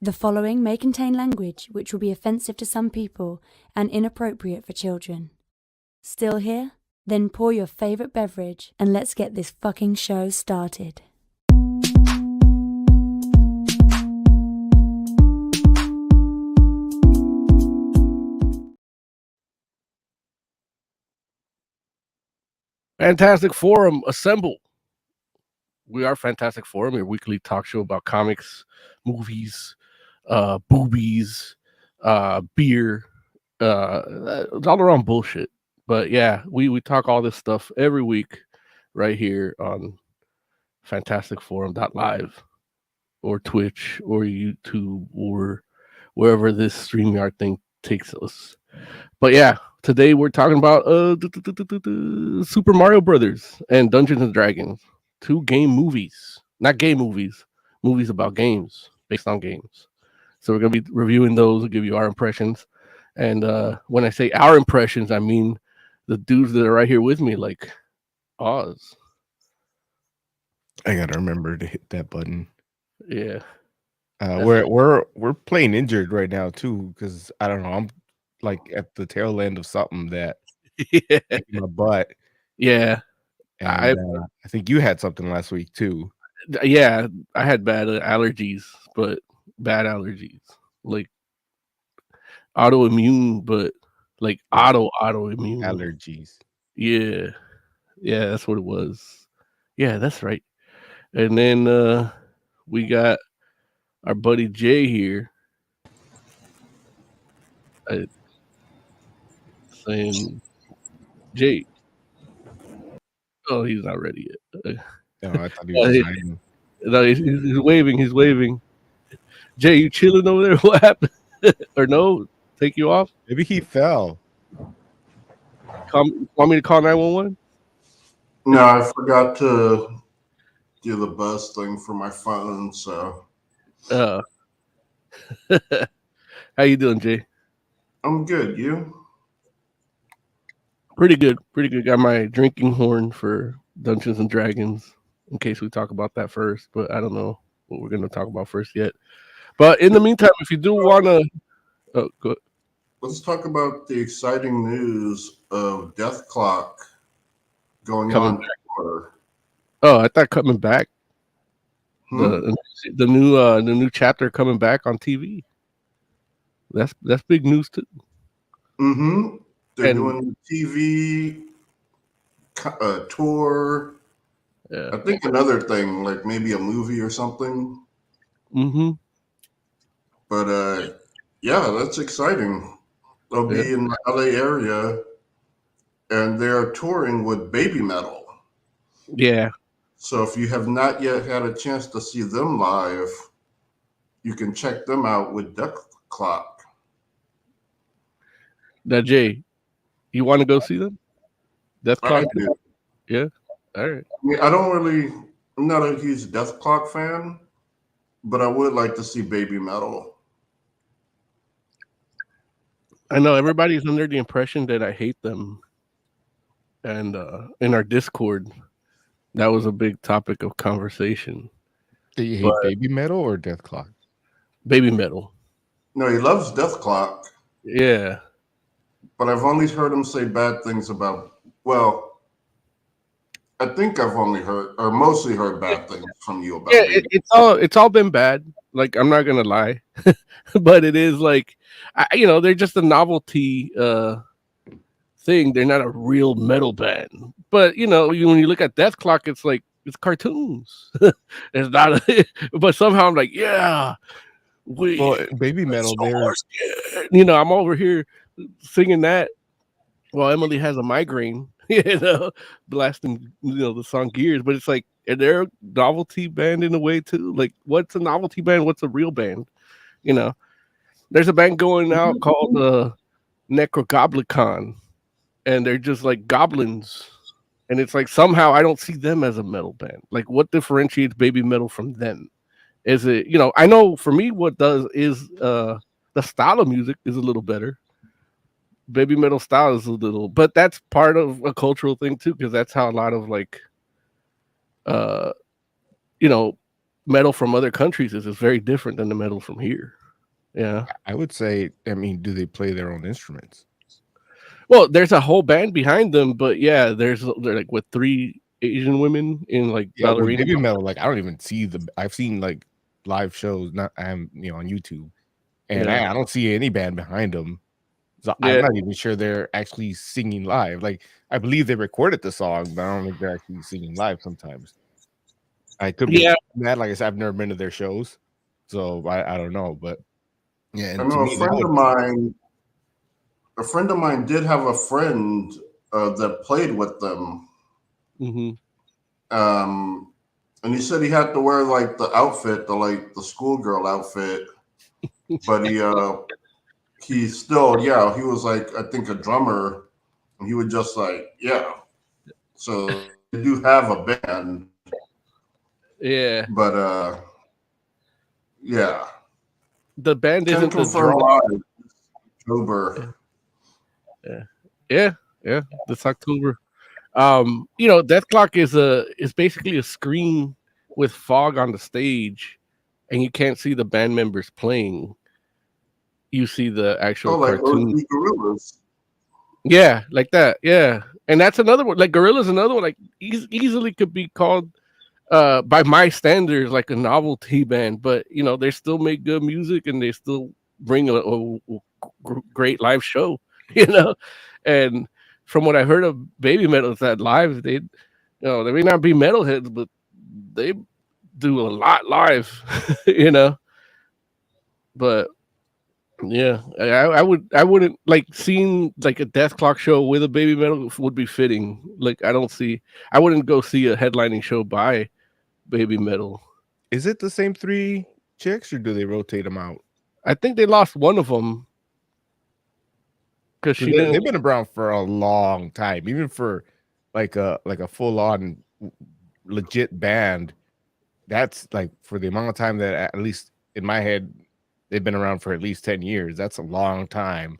The following may contain language which will be offensive to some people and inappropriate for children. Still here? Then pour your favorite beverage and let's get this fucking show started. Fantastic Forum, assemble. We are Fantastic Forum, your weekly talk show about comics, movies, boobies, beer, it's all around bullshit. But yeah, we talk all this stuff every week right here on fantasticforum.live or Twitch or YouTube or wherever this StreamYard thing takes us. But yeah, today we're talking about Super Mario Brothers and Dungeons and Dragons. 2 game movies. Not gay movies. Movies about games, based on games. So we're going to be reviewing those and give you our impressions. And when I say our impressions, I mean the dudes that are right here with me, like Oz. I gotta remember to hit that button. Yeah. We're playing injured right now too, because I don't know. I'm like at the tail end of something that Yeah. my butt. Yeah. And I think you had something last week too. Yeah, I had bad allergies, but bad allergies. Like autoimmune, but like autoimmune allergies. Yeah, that's what it was. Yeah, that's right. And then we got our buddy Jay here, saying, "Jay, oh, he's not ready yet." No, I thought he was hiding. No, he's waving. He's waving. Jay, you chilling over there? What happened? Or no? Take you off? Maybe he fell. Want me to call 911? No, I forgot to do the buzz thing for my phone, so. How you doing, Jay? I'm good. You? Pretty good. Pretty good. Got my drinking horn for Dungeons and Dragons in case we talk about that first, but I don't know what we're going to talk about first yet. But in the meantime, if you do want to... go. Let's talk about the exciting news of Death Clock going Coming on back. tour. Oh, I thought coming back. The new chapter coming back on TV. That's big news too. Mm-hmm. They're doing TV tour. Yeah. I think another thing, like maybe a movie or something. Mm-hmm. But yeah, that's exciting. They'll be in the LA area, and they're touring with Baby Metal. Yeah. So if you have not yet had a chance to see them live, you can check them out with Death Clock. Now, Jay, you want to go see them? Death Clock? I do. Yeah. All right. I mean, I'm not a huge Death Clock fan, but I would like to see Baby Metal. I know everybody's under the impression that I hate them. And in our Discord, that was a big topic of conversation. Do you hate Baby Metal or Death Clock? Baby Metal. No, he loves Death Clock. Yeah. But I've only heard him say bad things about, well, I think I've only heard, or mostly heard bad things from you about it. It's all been bad. Like, I'm not going to lie. But it is like, they're just a novelty thing. They're not a real metal band. But, when you look at Death Clock, it's like, it's cartoons. It's not, but somehow I'm like, yeah. Baby Metal, I'm over here singing that while Emily has a migraine, blasting, the song Gears. But it's like, they're a novelty band in a way too. Like, what's a novelty band? What's a real band? There's a band going out called Necrogoblicon, and they're just like goblins. And it's like, somehow I don't see them as a metal band. Like, what differentiates Baby Metal from them? Is it, I know for me what does is the style of music is a little better. Baby Metal style is a little, but that's part of a cultural thing too, because that's how a lot of like metal from other countries is very different than the metal from here. Yeah. I would say, I mean, do they play their own instruments? Well, there's a whole band behind them, but yeah, they're like with 3 Asian women in like Yeah, with ballerina. baby metal, like I don't even see I've seen like live shows, not I'm on YouTube, and Yeah. I don't see any band behind them. So I'm Yeah. not even sure they're actually singing live. Like I believe they recorded the song, but I don't think they're actually singing live sometimes. I could be Yeah. mad. Like I said, I've never been to their shows, so I don't know. But yeah, I and to know me, that would a friend of mine did have a friend that played with them. Hmm. And he said he had to wear like the outfit, the schoolgirl outfit, but he still, yeah, he was like, I think a drummer, and he would just like, yeah. So they do have a band, Yeah. but yeah, The band can isn't the confirm draw. live October. Yeah. Yeah. Yeah. This October. Death Clock is basically a screen with fog on the stage, and you can't see the band members playing. You see the actual Oh, like cartoon. OG Gorillas. Yeah, like that. Yeah, and that's another one. Like Gorilla's another one. Like easily could be called by my standards like a novelty band, but they still make good music and they still bring a great live show. You know, and from what I heard of Baby Metal, is that live they may not be metalheads, but they do a lot live. you know, but yeah, I wouldn't like seeing like a Death Clock show with a Baby Metal would be fitting. Like I wouldn't go see a headlining show by Baby Metal. is it the same 3 chicks or do they rotate them out? I think they lost one of them because she They've didn't. been around for a long time, even for like a full on legit band. That's like for the amount of time that at least in my head they've been around for at least 10 years. That's a long time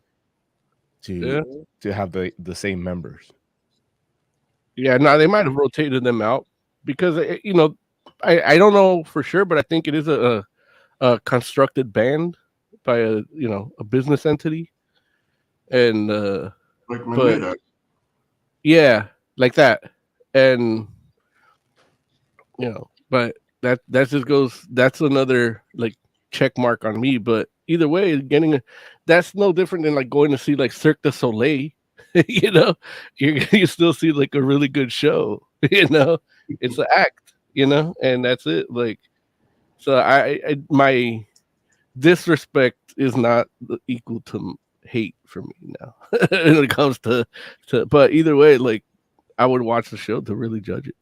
Yeah, to have the same members. yeah. No, they might have rotated them out because I don't know for sure, but I think it is a constructed band by a business entity, and Like but Manita. yeah, like that, and but that just goes. That's another like check mark on me. But either way, that's no different than like going to see like Cirque du Soleil. you know, you still see like a really good show. It's an act. And that's it. Like, so my disrespect is not equal to hate for me now when it comes to. But either way, like I would watch the show to really judge it.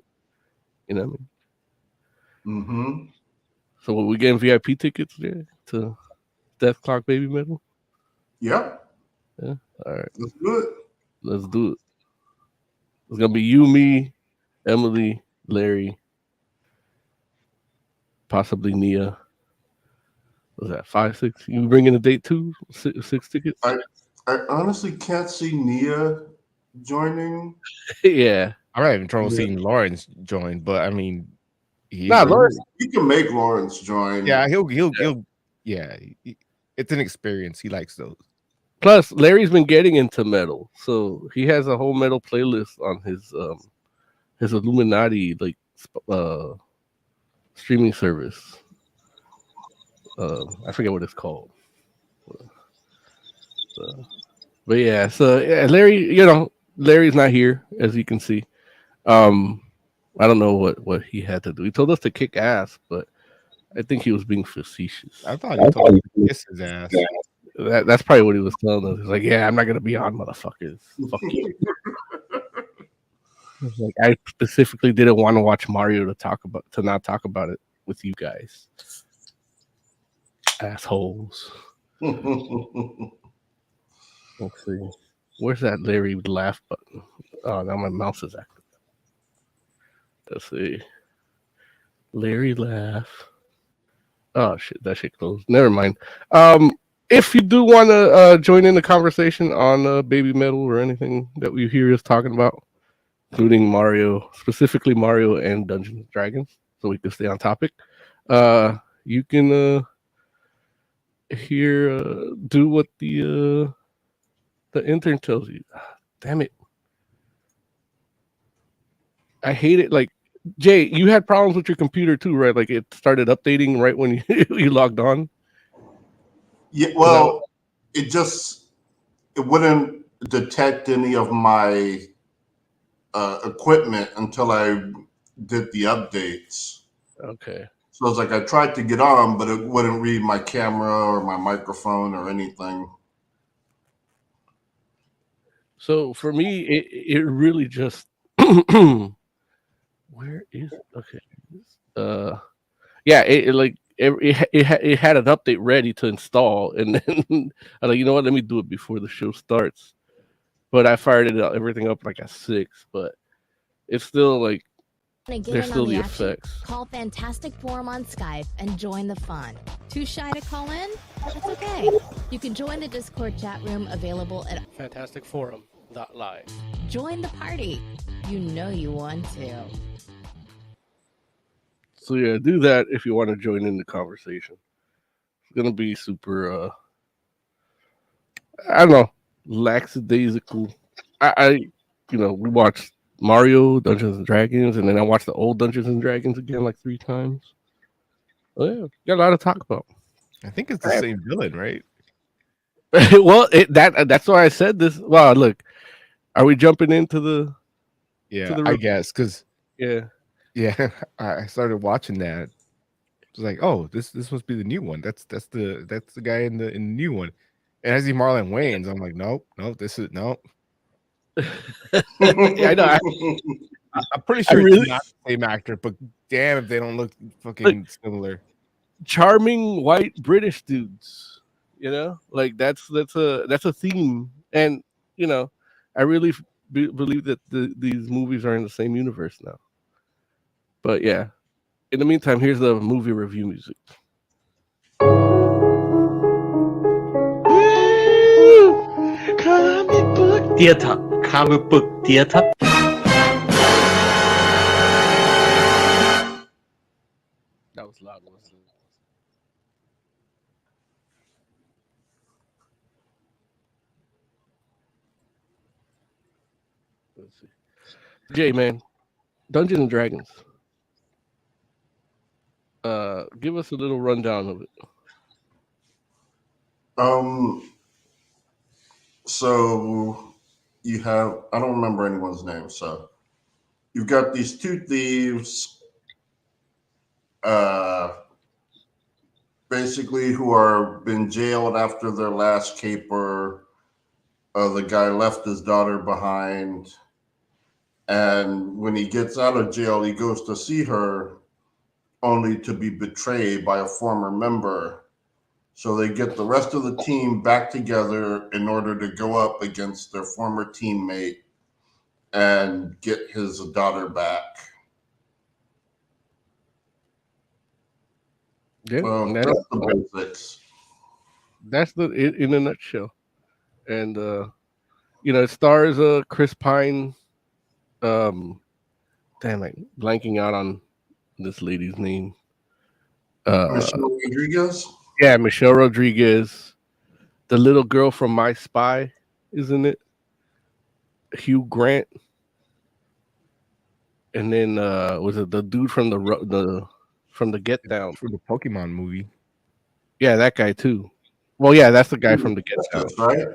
You know what I mean? Mm-hmm. So what, we getting VIP tickets there to Death Clock Baby Metal? Yep. Yeah. All right. Let's do it. Let's do it. It's gonna be you, me, Emily, Larry, possibly Nia. Was that 5, 6? You bringing a date too? Six tickets? I honestly can't see Nia joining. Yeah. I'm not even trouble Yeah. seeing Lawrence join, but I mean, Lawrence. You can make Lawrence join. yeah, it's an experience. He likes those. Plus, Larry's been getting into metal, so he has a whole metal playlist on his Illuminati like streaming service. I forget what it's called. But yeah, so yeah, Larry's not here, as you can see. I don't know what he had to do. He told us to kick ass, but I think he was being facetious. I thought he told him to kiss his ass. That's probably what he was telling us. He's like, yeah, I'm not gonna be on, motherfuckers. Fuck you. Like, I specifically didn't want to watch Mario to not talk about it with you guys, assholes. Let's see, where's that Larry laugh button? Oh, now my mouse is active. Let's see, Larry laugh. Oh shit, that shit closed. Never mind. If you do want to join in the conversation on Baby Metal or anything that we hear us talking about, including Mario, specifically Mario and Dungeons and Dragons, so we can stay on topic, You can hear do what the intern tells you. Damn it. I hate it. Like Jay, you had problems with your computer too, right? Like it started updating right when you logged on. Yeah, Is that well, it wouldn't detect any of my equipment until I did the updates. okay? So it's like I tried to get on, but it wouldn't read my camera or my microphone or anything. So for me, it really just where is okay? Uh, yeah, it had an update ready to install, and then I like, you know what? Let me do it before the show starts. But I fired everything up like at 6, but it's still like Want to get there's in on still the the action? effects. Call Fantastic Forum on Skype and join the fun. Too shy to call in? That's okay. You can join the Discord chat room available at Fantasticforum.live. Join the party. You know you want to. So yeah, do that if you want to join in the conversation. It's gonna be super. I don't know, lackadaisical. I we watched Mario Dungeons and Dragons, and then I watched the old Dungeons and Dragons again like 3 times. Oh yeah, got a lot to talk about. I think it's the same villain, right? Well, that's why I said this. Wow, look, are we jumping into the Yeah, the I guess because yeah? I started watching that. It's like, oh, this must be the new one. That's the guy in the new one. And I see Marlon Wayans. I'm like, nope, this is nope. I know. I'm pretty I sure it's really not the same actor, but damn if they don't look like fucking similar. charming white British dudes. Like that's a theme, and you know, I really believe that these movies are in the same universe now. But yeah, in the meantime, here's the movie review music. Comic book theater. Comic book theater. That was loud, wasn't it? Let's see. Jay, man, Dungeons and Dragons. Give us a little rundown of it. um, so you have, I don't remember anyone's name. So you've got these two thieves, uh, basically who are been jailed after their last caper. The guy left his daughter behind, and when he gets out of jail, he goes to see her, only to be betrayed by a former member. So they get the rest of the team back together in order to go up against their former teammate and get his daughter back. Yeah, and That's the basics. that's the in a nutshell. And it stars Chris Pine. Damn, like blanking out on this lady's name. Michelle Rodriguez. Yeah, Michelle Rodriguez. The little girl from My Spy, isn't it? Hugh Grant. And then was it the dude from the Get Down? For the Pokemon movie. Yeah, that guy too. Well, yeah, that's the guy from the Get Down. Justice, right?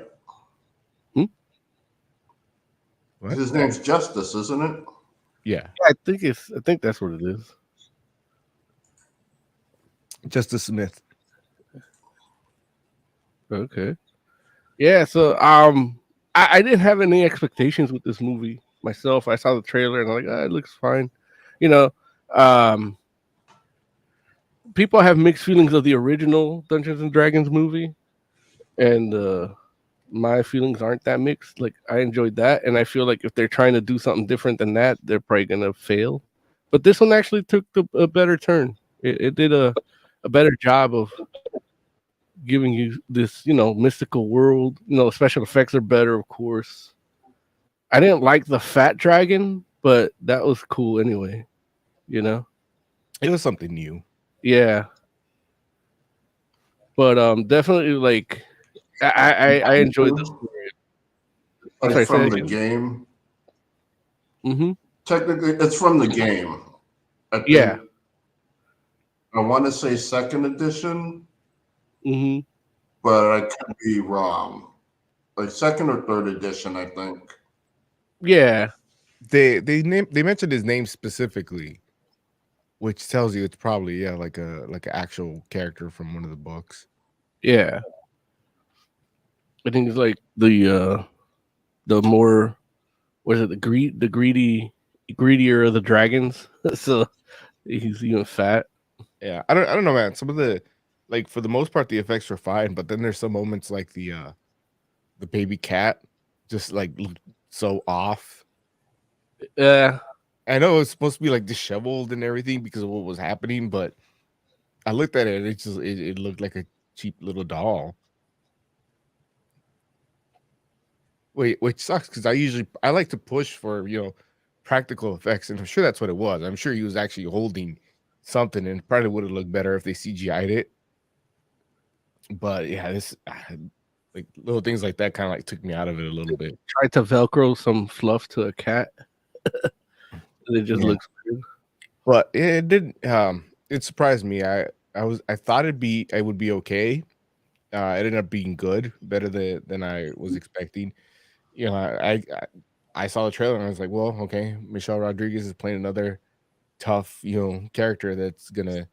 What? His name's Justice, isn't it? Yeah, I think that's what it is. Justice Smith. Okay. Yeah, so I didn't have any expectations with this movie myself. I saw the trailer and I'm like, it looks fine. You know, um people have mixed feelings of the original Dungeons and Dragons movie, and my feelings aren't that mixed. Like I enjoyed that, and I feel like if they're trying to do something different than that, they're probably gonna fail. But this one actually took a better turn. It did a better job of giving you this, mystical world. Special effects are better, of course. I didn't like the fat dragon, but that was cool anyway. It was something new. Yeah, but definitely like I enjoyed the story. I'm Like sorry, say that from the again. game. Mm-hmm. Technically, it's from the game. I Yeah. think I want to say second edition, Mm-hmm. but I could be wrong. Like second or third edition, I think. Yeah. They mentioned his name specifically, which tells you it's probably like an actual character from one of the books. Yeah. I think it's like the more was it the greedier of the dragons. So he's even fat. Yeah, I don't know, man. Some of the like for the most part the effects were fine, but then there's some moments like the baby cat just like looked so off. Yeah. I know it's supposed to be like disheveled and everything because of what was happening, but I looked at it and it looked like a cheap little doll. Wait, which sucks because I like to push for practical effects, and I'm sure that's what it was. I'm sure he was actually holding something, and it probably would have looked better if they CGI'd it. But yeah, this like little things like that kind of like took me out of it a little bit. Tried to Velcro some fluff to a cat. And it just Yeah. looks weird. But it didn't. It surprised me. I thought it would be okay. It ended up being good, better than I was expecting. You know, I saw the trailer and I was like, well, okay, Michelle Rodriguez is playing another tough, character that's gonna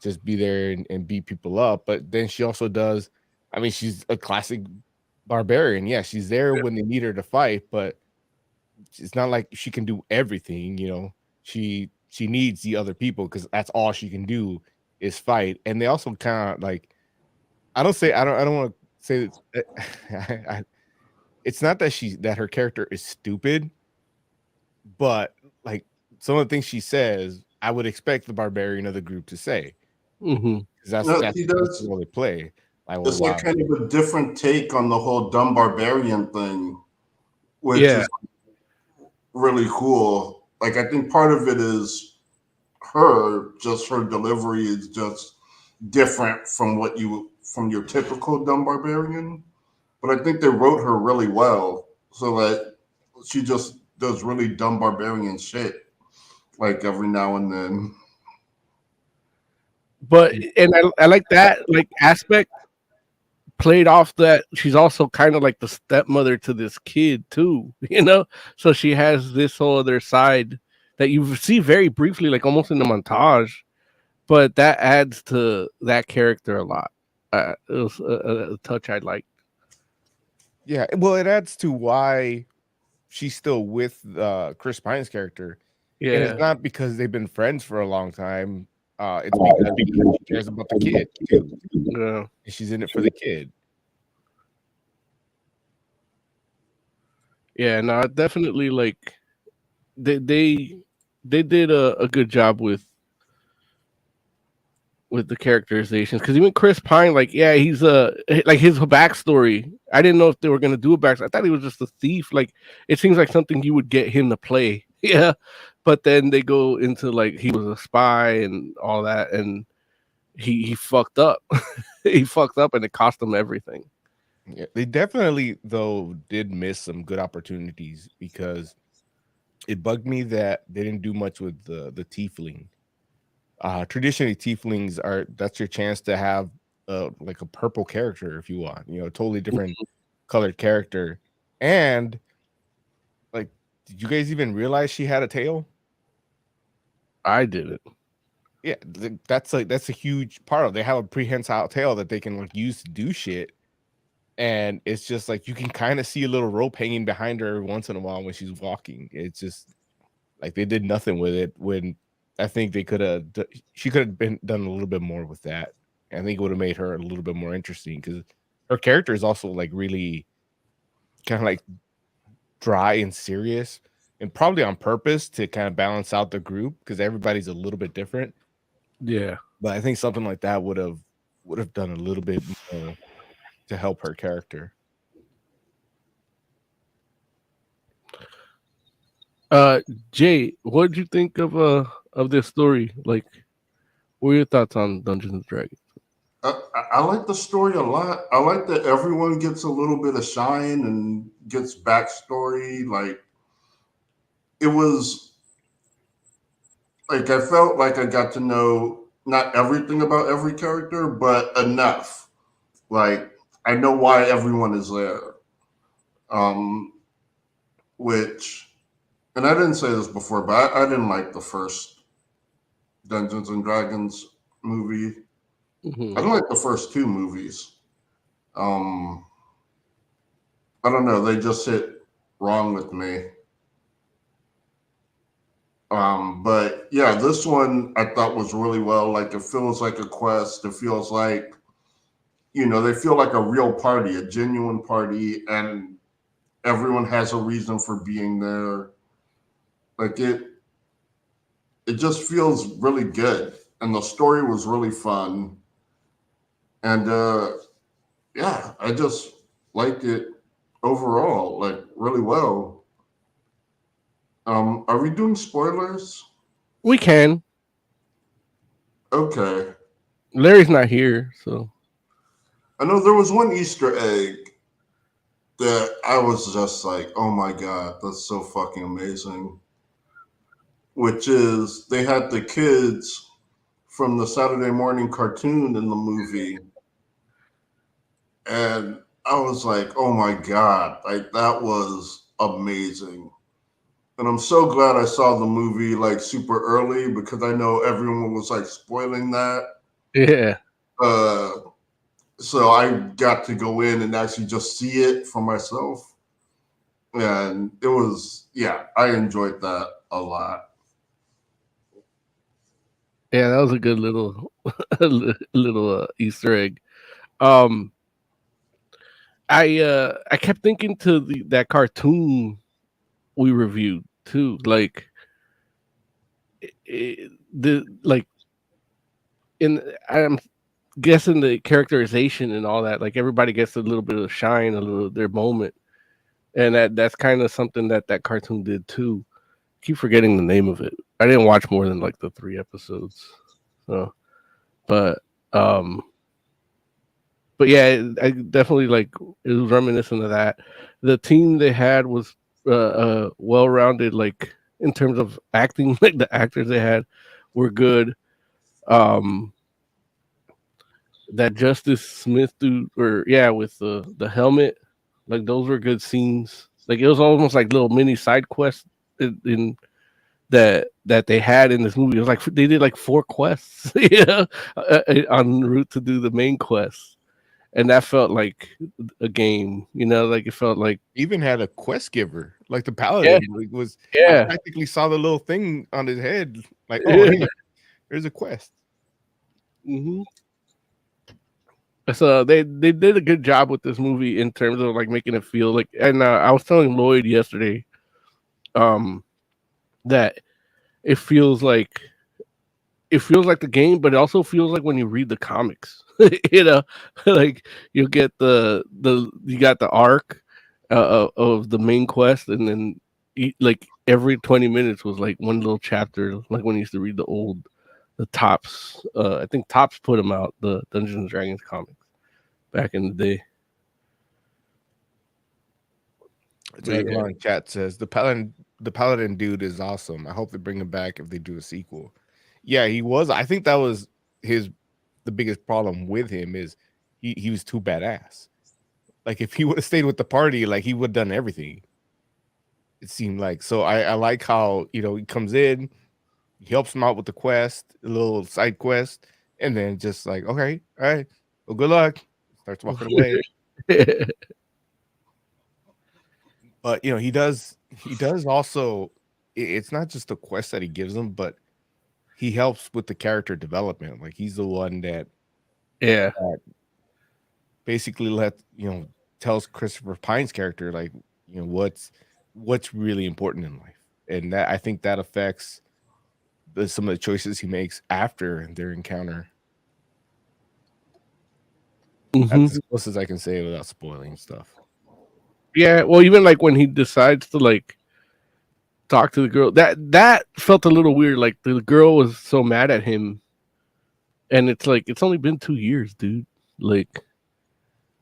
just be there and beat people up. But then she also does. I mean, she's a classic barbarian. Yeah, she's there when they need her to fight, but it's not like she can do everything. She needs the other people because that's all she can do is fight. And they also kind of like I don't want to say that it's not that her character is stupid, but like some of the things she says, I would expect the barbarian of the group to say. Mm-hmm. Because that's No, that's he that's the does. role they play. Like, well, It's like wow, kind of a different take on the whole dumb barbarian thing, which Yeah. is really cool. Like I think part of it is her delivery is just different from from your typical dumb barbarian. But I think they wrote her really well, so that she just does really dumb barbarian shit like every now and then. But and I like that like aspect played off that she's also kind of like the stepmother to this kid too, So she has this whole other side that you see very briefly, like almost in the montage, but that adds to that character a lot. It was a touch I liked. yeah. Well, it adds to why she's still with Chris Pine's character, and it's Yeah, not because they've been friends for a long time. It's because she cares about the kid too, yeah, and she's in it for the kid. yeah. No, definitely like they they did a good job with the characterizations because even Chris Pine, like, yeah, he's like his backstory. I didn't know if they were gonna do a backstory. I thought he was just a thief. Like, it seems like something you would get him to play. Yeah, but then they go into like he was a spy and all that, and he fucked up. He fucked up, and it cost him everything. Yeah, they definitely though did miss some good opportunities because it bugged me that they didn't do much with the tiefling. Traditionally, tieflings that's your chance to have like a purple character if you want, a totally different colored character. And like, did you guys even realize she had a tail? I did it. Yeah, that's a huge part of it. They have a prehensile tail that they can like use to do shit. And it's just like you can kind of see a little rope hanging behind her every once in a while when she's walking. It's just like they did nothing with it when I think they could have. She could have been done a little bit more with that. I think it would have made her a little bit more interesting because her character is also like really kind of like dry and serious, and probably on purpose to kind of balance out the group because everybody's a little bit different. Yeah. But I think something like that would have done a little bit more to help her character. Jay, what did you think of this story? Like, What are your thoughts on Dungeons and Dragons? I like the story a lot. I like that everyone gets a little bit of shine and gets backstory. Like it was like I felt like I got to know not everything about every character, but enough. Like I know why everyone is there. Um, which, and I didn't say this before, but I didn't like the first Dungeons and Dragons movie. I don't like the first two movies. Um, I don't know. They just hit wrong with me. But yeah, this one I thought was really well. Like it feels like a quest. It feels like, they feel like a real party, a genuine party, and everyone has a reason for being there. Like it just feels really good. And the story was really fun. And yeah, I just liked it overall, like really well. Are we doing spoilers? We can. Okay. Larry's not here, so I know there was one Easter egg that I was just like, oh my God, that's so fucking amazing. Which is they had the kids from the Saturday morning cartoon in the movie. And I was like, oh my God, like that was amazing. And I'm so glad I saw the movie like super early because I know everyone was like spoiling that. yeah. Uh, so I got to go in and actually just see it for myself. And it was, yeah, I enjoyed that a lot. Yeah, that was a good little little Easter egg. Um, I kept thinking to that cartoon we reviewed too, like the like in I'm guessing the characterization and all that. Like everybody gets a little bit of shine, a little their moment, and that's kind of something that cartoon did too. Keep forgetting the name of it. I didn't watch more than like the 3 episodes, so but um but yeah, I definitely like it was reminiscent of that. The team they had was well rounded, like in terms of acting. Like the actors they had were good. Um, that Justice Smith dude, or yeah, with the helmet, like those were good scenes. Like it was almost like little mini side quests in that they had in this movie. It was like they did like 4 quests, en route to do the main quest. And that felt like a game, like it felt like Even had a quest giver, like the yeah, paladin. Like was I yeah, practically saw the little thing on his head, like, oh, yeah. hey, there's a quest. hmm So they did a good job with this movie in terms of like making it feel like. And I was telling Lloyd yesterday, um, that it feels like the game, but it also feels like when you read the comics, you know, like you get you got the arc of the main quest, and then like every 20 minutes was like one little chapter, like when you used to read the Tops. I think Tops put them out, the Dungeons and Dragons comics back in the day. Jack Yeah. Long chat says the paladin dude is awesome. I hope they bring him back if they do a sequel. Yeah, he was. I think that was the biggest problem with him is he was too badass. Like if he would have stayed with the party, like he would have done everything. It seemed like. So I like how he comes in, he helps him out with the quest, a little side quest, and then just like, okay, all right, well, good luck. Starts walking away. But he does also. It's not just the quest that he gives them, but he helps with the character development. Like he's the one that Yeah. basically tells Christopher Pine's character like what's really important in life, and that I think that affects some of the choices he makes after their encounter. Mhm. That's as close as I can say without spoiling stuff. Yeah, well, even like when he decides to like talk to the girl, that felt a little weird. Like the girl was so mad at him And it's like it's only been 2 years, dude. Like,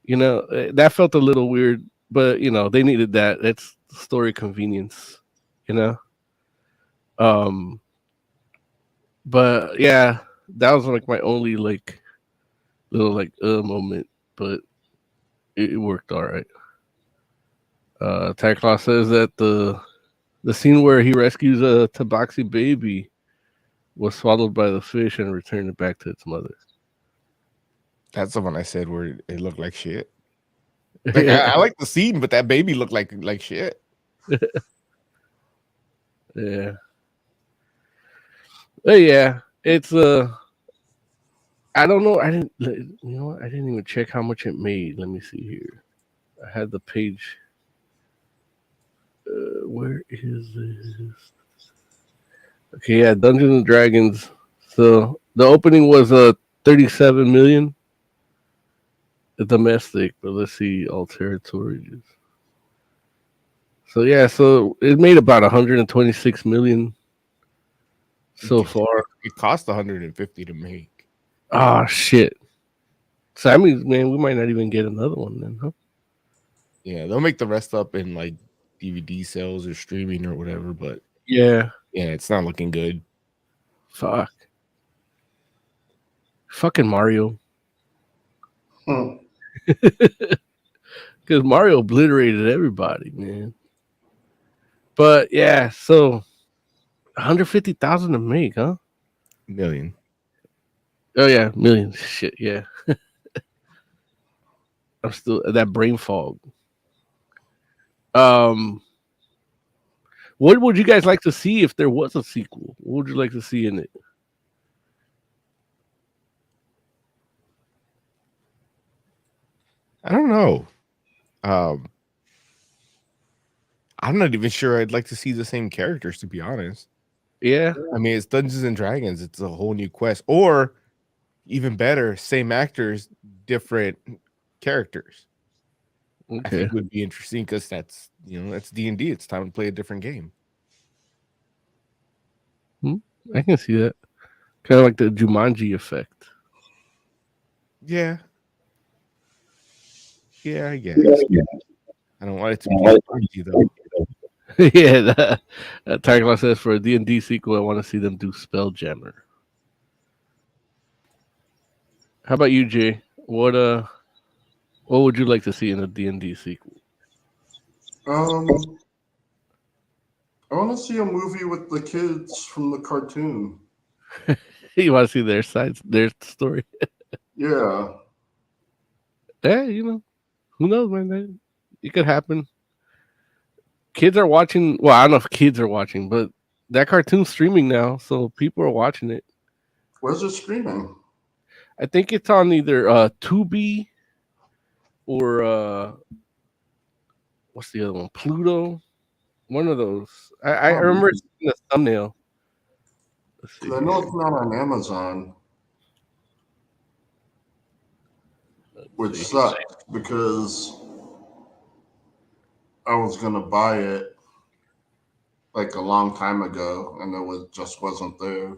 that felt a little weird, but they needed that. It's story convenience, you know. Um, but yeah, that was like my only like little like moment, but it worked all right. Ty Claus says that the scene where he rescues a tabaxi baby was swallowed by the fish and returned it back to its mother. That's the one I said where it looked like shit. Like Yeah, I like the scene, but that baby looked like shit. yeah. But yeah, it's I don't know. I didn't even check how much it made. Let me see here. I had the page. Where is this? Okay, yeah, Dungeons and Dragons. So the opening was 37 million domestic, but let's see all territories. So yeah, so it made about 126 million so far. It cost 150 to make. Ah, shit. So that means, man, we might not even get another one then, huh? Yeah, they'll make the rest up in like DVD sales or streaming or whatever, but Yeah. yeah, it's not looking good. Fuck. Fucking Mario. Hmm. Because Mario obliterated everybody, man. But yeah, so 150,000 to make, huh? Million. Oh yeah, millions. Shit, yeah. I'm still that brain fog. Um, what would you guys like to see if there was a sequel? What would you like to see in it? I don't know. Um, I'm not even sure I'd like to see the same characters, to be honest. Yeah, I mean, it's Dungeons and Dragons. It's a whole new quest, or even better, same actors, different characters. I okay. think would be interesting because that's D&D. It's time to play a different game. I can see that. Kind of like the Jumanji effect. Yeah, yeah, I guess. I don't want it to be Jumanji, though. Yeah, Tiger says for a D&D sequel, I want to see them do Spelljammer. How about you, Jay? What would you like to see in a D&D sequel? I want to see a movie with the kids from the cartoon. You want to see their story? Yeah. Yeah, who knows, man? It could happen. Kids are watching. Well, I don't know if kids are watching, but that cartoon's streaming now, so people are watching it. Where's it streaming? I think it's on either Tubi or what's the other one? Pluto. One of those. I Oh, remember seeing the thumbnail. Let's see. I know it's not on Amazon, which see. sucks because I was gonna buy it like a long time ago, and just wasn't there.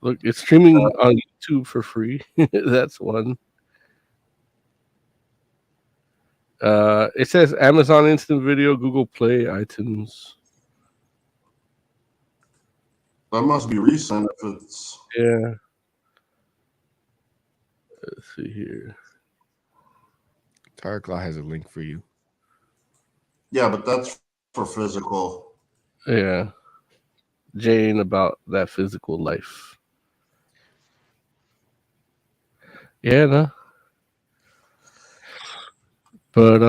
Look, it's streaming on YouTube for free. That's one. It says Amazon Instant Video, Google Play, iTunes. That must be recent if it's. Yeah. Let's see here. Tarklaw has a link for you. Yeah, but that's for physical. Yeah. Jane about that physical life. Yeah, no. But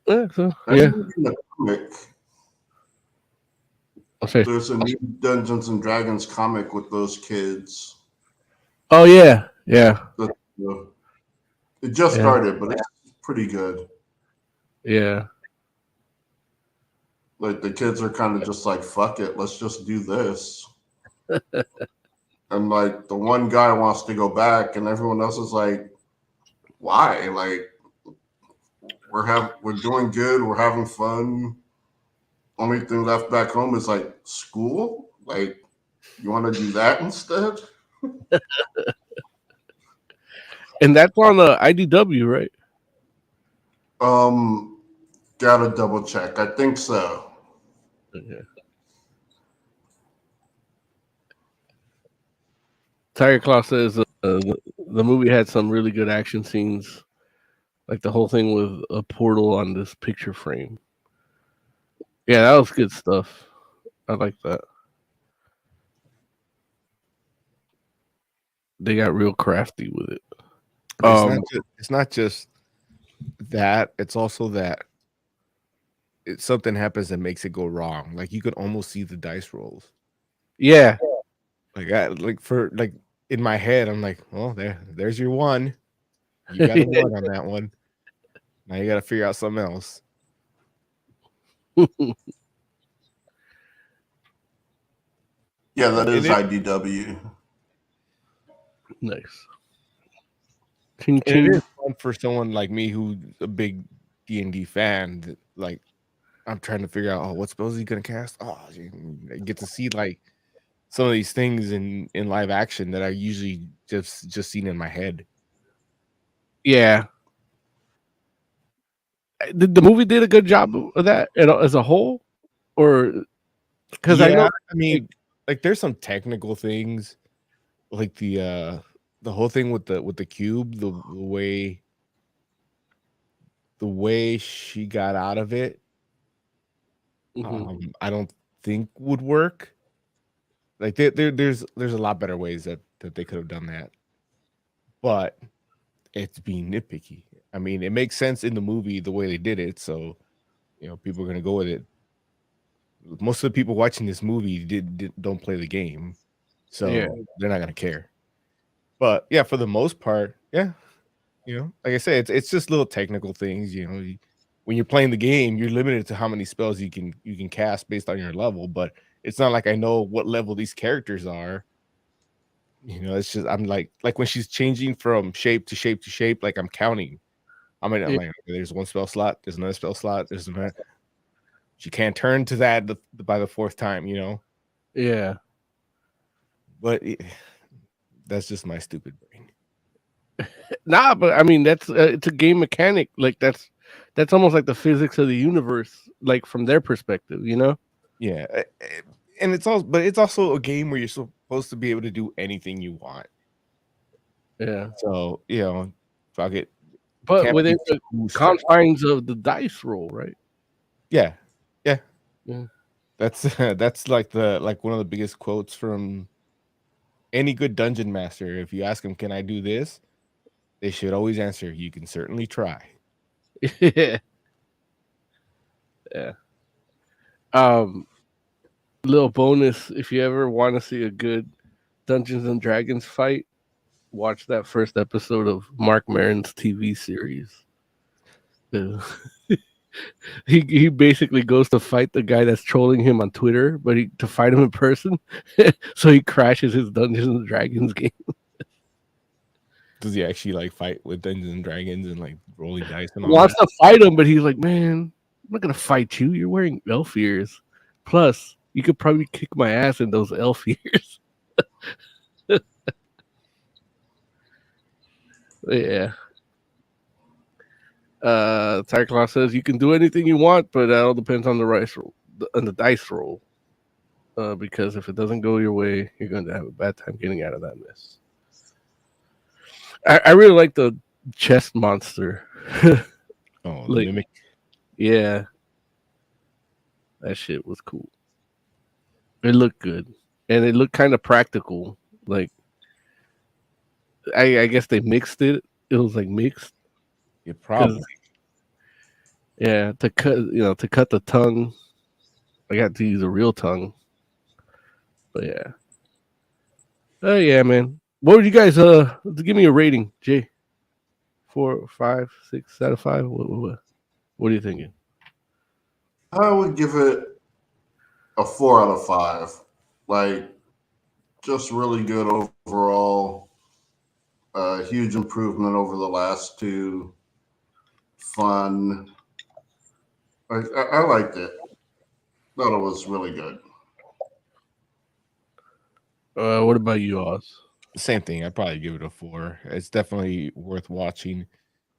yeah, so yeah. In the comic, Okay. there's a new Dungeons and Dragons comic with those kids. Oh yeah, yeah, It just Yeah. started, but it's pretty good. yeah. Like the kids are kind of just like, fuck it, let's just do this. And like the one guy wants to go back, and everyone else is like, why? Like we're doing good, we're having fun. only thing left back home is like school. Like, you want to do that instead? And that's on the IDW, right? Gotta double check. I think so. Okay. Tiger Claw says the movie had some really good action scenes, like the whole thing with a portal on this picture frame. Yeah, that was good stuff. I like that. They got real crafty with it. It's not just that. It's also that something happens that makes it go wrong. Like you could almost see the dice rolls. Yeah, Like in my head, I'm like, well, there's your one. You got a one on that one. Now you got to figure out something else. Yeah, that But is it IDW. nice. Ching And it ching. is fun for someone like me who's a big D&D fan. Like, I'm trying to figure out, what spells is he gonna cast? Oh, I get to see like some of these things in live action that I usually just seen in my head. Yeah. The movie did a good job of that as a whole, or because I know, I mean, like there's some technical things, like the whole thing with the cube, the way she got out of it, I don't think would work. Like there's a lot better ways that they could have done that, but it's being nitpicky. I mean, it makes sense in the movie the way they did it, so people are gonna go with it. Most of the people watching this movie don't play the game, so Yeah. they're not gonna care. But yeah, for the most part, yeah, like I said, it's just little technical things. When you're playing the game, you're limited to how many spells you can cast based on your level. But it's not like I know what level these characters are. It's just I'm like when she's changing from shape to shape to shape, like I'm counting. I'm like, okay, there's one spell slot, there's another spell slot, there's another. She can't turn to that by the fourth time, Yeah. But that's just my stupid brain. Nah, but I mean that's it's a game mechanic. Like that's almost like the physics of the universe, like from their perspective. Yeah, and it's also a game where you're supposed to be able to do anything you want. Yeah. So fuck it. But Can't within be the confines of the dice roll, right? Yeah. Yeah. That's like one of the biggest quotes from any good dungeon master. If you ask them, "Can I do this?" they should always answer, "You can certainly try." Yeah. Yeah. Little bonus: if you ever want to see a good Dungeons and Dragons fight, watch that first episode of Mark Maron's TV series. He basically goes to fight the guy that's trolling him on Twitter, but to fight him in person, so he crashes his Dungeons and Dragons game. Does he actually like fight with Dungeons and Dragons and like rolling dice and all Wants that? to fight him, but he's like, "Man, I'm not gonna fight you. You're wearing elf ears. Plus, you could probably kick my ass in those elf ears." Yeah. Tiger Claw says you can do anything you want, but that all depends on the dice roll. Because if it doesn't go your way, you're going to have a bad time getting out of that mess. I really like the chest monster. Oh, Like, mimic. yeah, that shit was cool. It looked good, and it looked kind of practical. Like, I guess they mixed it. It was like mixed. Yeah, probably. Yeah, to cut the tongue, I got to use a real tongue. But yeah. Oh yeah, man. What would you guys give me a rating, Jay? 4, 5, 6 out of 5. What are you thinking? I would give it a 4 out of 5. Like, just really good overall. Huge improvement over the last two. Fun. I liked it. Thought it was really good. What about you, Oz? Same thing. I'd probably give it a 4. It's definitely worth watching.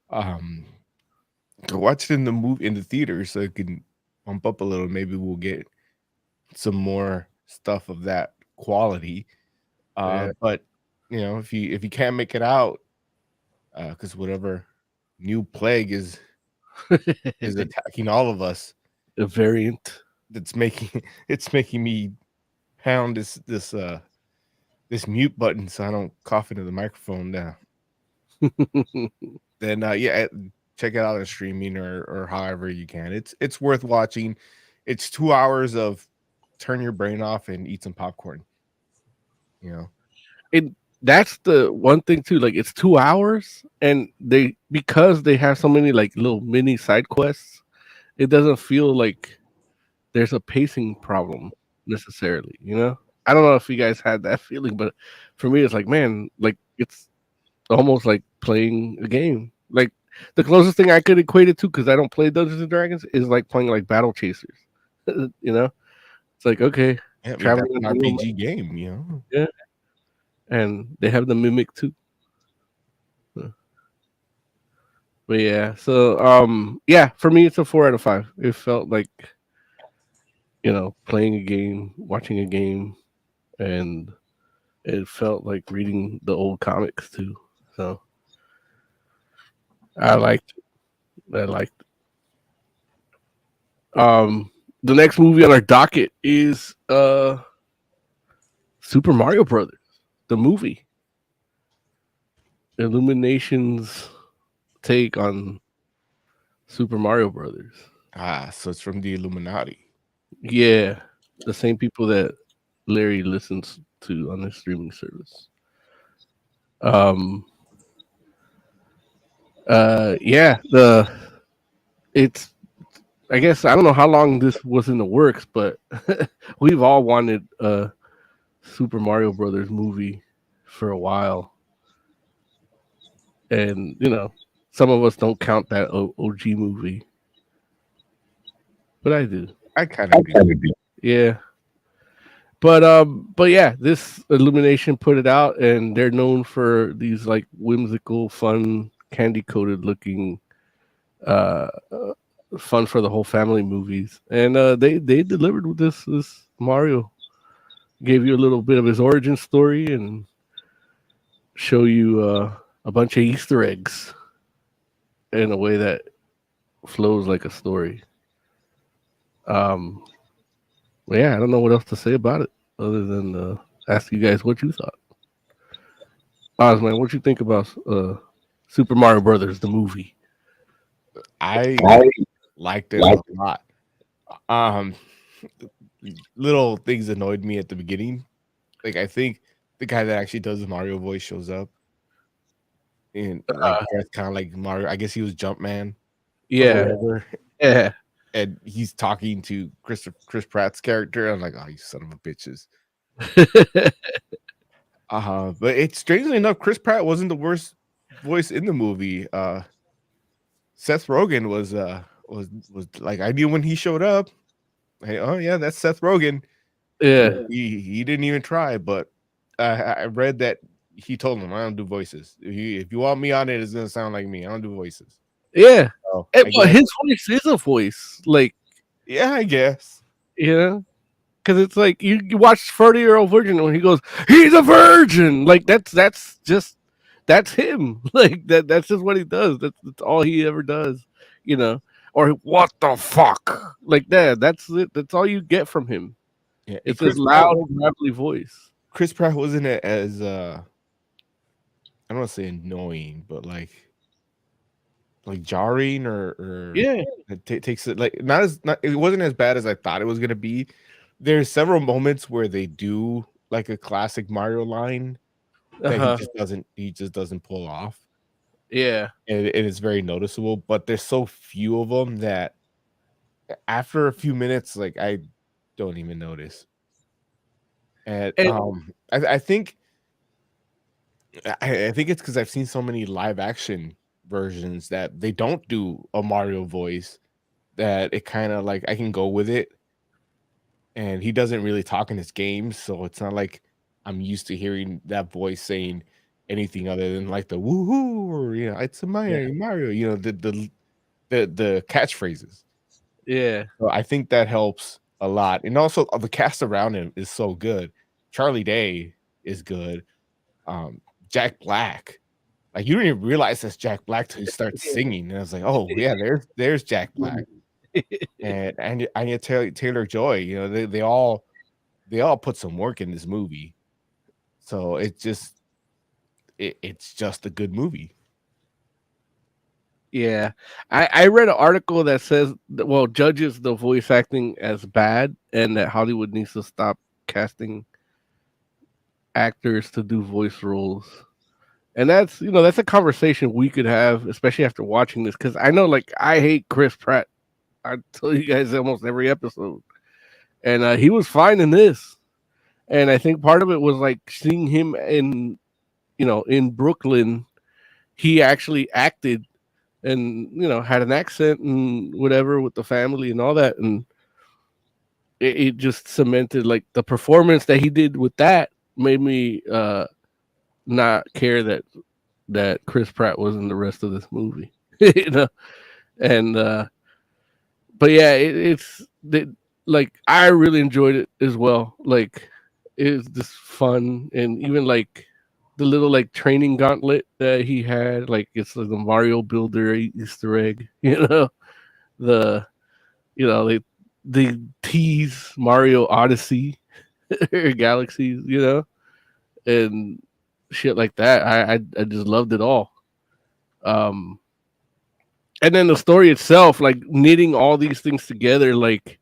Um, go watch it in the theater so it can bump up a little. Maybe we'll get some more stuff of that quality. Yeah. But if you can't make it out, because whatever new plague is attacking all of us, A variant. it's making me pound this mute button so I don't cough into the microphone now. Then check it out on streaming or however you can. It's worth watching. It's 2 hours of turn your brain off and eat some popcorn. That's the one thing too. Like, it's 2 hours, and because they have so many like little mini side quests, it doesn't feel like there's a pacing problem necessarily. I don't know if you guys had that feeling, but for me, it's like, man, like it's almost like playing a game. Like, the closest thing I could equate it to, because I don't play Dungeons and Dragons, is like playing like Battle Chasers. It's like, okay, Yeah, I mean, traveling that's an in real RPG game. Yeah, and they have the mimic too. But yeah, so yeah, for me it's a 4 out of 5. It felt like playing a game, watching a game, and it felt like reading the old comics too. So I liked it. The next movie on our docket is Super Mario Brothers, the movie. Illumination's take on Super Mario Brothers. So it's from the Illuminati. Yeah, the same people that Larry listens to on his streaming service. Yeah, it's I guess I don't know how long this was in the works, but we've all wanted a Super Mario Brothers movie for a while. And some of us don't count that OG movie, but I do. I kind of do. Yeah. But yeah, this Illumination put it out, and they're known for these like whimsical, fun, candy coated looking, uh, fun for the whole family movies, and they delivered with this Mario. Gave you a little bit of his origin story and show you a bunch of Easter eggs in a way that flows like a story. Well, yeah, I don't know what else to say about it other than ask you guys what you thought. Osman, what you think about Super Mario Brothers, the movie? I liked it a lot. Little things annoyed me at the beginning. Like, I think the guy that actually does the Mario voice shows up, and like that's kind of like Mario. I guess he was Jumpman. Yeah, yeah. And he's talking to Chris Pratt's character. I'm like, oh, you son of a bitches. But it's strangely enough, Chris Pratt wasn't the worst voice in the movie. Seth Rogen was like, I knew when he showed up. Hey, oh yeah, that's Seth Rogen. Yeah, he didn't even try. But I read that he told him, I don't do voices. If you want me on it, it's gonna sound like me. I don't do voices. Yeah. So, Well, his voice is a voice, like, yeah, I guess. because it's like you watch 30-year-old virgin when he goes, he's a virgin, like that's him, like that's just what he does. That's all he ever does, or what the fuck, like that. That's it. That's all you get from him. Yeah, it's his loud, gravelly voice. Chris Pratt wasn't as I don't want to say annoying, but like jarring or yeah, it takes it like it wasn't as bad as I thought it was gonna be. There's several moments where they do like a classic Mario line that he just doesn't pull off. Yeah, and it's very noticeable. But there's so few of them that after a few minutes, like I don't even notice. And I think it's because I've seen so many live action versions that they don't do a Mario voice that it kind of like I can go with it. and he doesn't really talk in his games, so it's not like I'm used to hearing that voice saying anything other than like the woohoo or it's a Mario, the catchphrases. Yeah. So I think that helps a lot, and also the cast around him is so good. Charlie Day is good. Jack Black, like you don't even realize that's Jack Black till he starts singing, and I was like, oh yeah, there's Jack Black, and Anya Taylor Joy. They all put some work in this movie, so it's just a good movie. Yeah. I read an article that says, well, judges the voice acting as bad and that Hollywood needs to stop casting actors to do voice roles. And that's a conversation we could have, especially after watching this, because I know, like, I hate Chris Pratt. I tell you guys almost every episode. And he was fine in this. And I think part of it was like seeing him in Brooklyn. He actually acted and had an accent and whatever with the family and all that, and it just cemented, like, the performance that he did with that made me not care that Chris Pratt was in the rest of this movie. And but yeah, like, I really enjoyed it as well. Like, it's just fun, and even like the little, like, training gauntlet that he had, like, it's like the Mario Builder Easter egg, the the tease Mario Odyssey or Galaxies, and shit like that. I just loved it all. And then the story itself, like knitting all these things together, like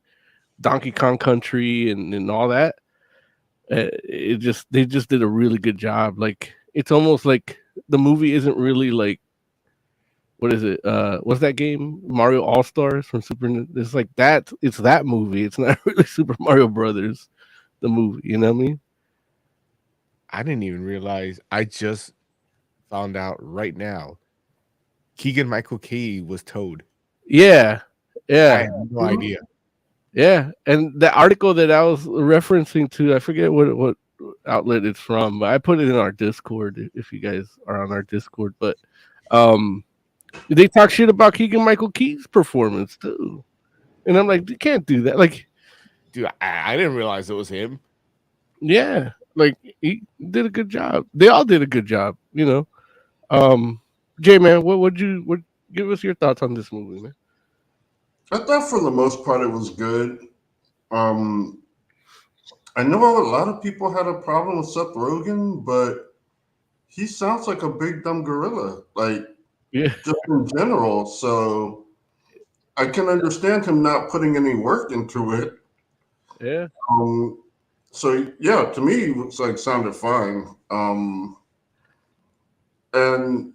Donkey Kong Country and all that. They just did a really good job. Like, it's almost like the movie isn't really like, what is it? What's that game? Mario All Stars from Super. It's like that. It's that movie. It's not really Super Mario Brothers, the movie. You know what I mean? I didn't even realize. I just found out right now. Keegan Michael Key was Toad. Yeah, I yeah, had no idea. yeah. And the article that I was referencing to, I forget what outlet it's from, but I put it in our Discord if you guys are on our Discord. But they talk shit about Keegan Michael Key's performance too, and I'm like, you can't do that. Like, Dude, I didn't realize it was him. yeah, like, he did a good job. They all did a good job. Jay, man, what give us your thoughts on this movie, man? I thought for the most part it was good. I know a lot of people had a problem with Seth Rogen, but he sounds like a big dumb gorilla, like, Yeah, just in general. So I can understand him not putting any work into it. yeah, So yeah, to me, it looks like sounded fine. And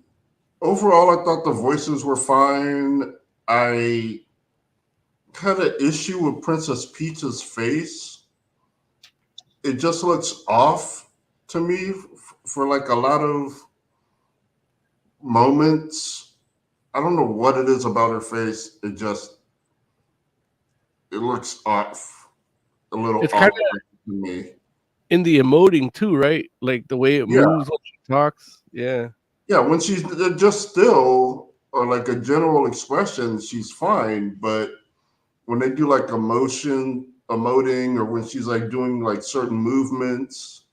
overall, I thought the voices were fine. I had an issue with Princess Peach's face. It just looks off to me for like a lot of moments. I don't know what it is about her face. It looks off, a little it's kind off of to me. in the emoting too, right? Like the way it Yeah, moves when she talks. Yeah, yeah. When she's just still or like a general expression, she's fine. But when they do like emoting, or when she's like doing like certain movements,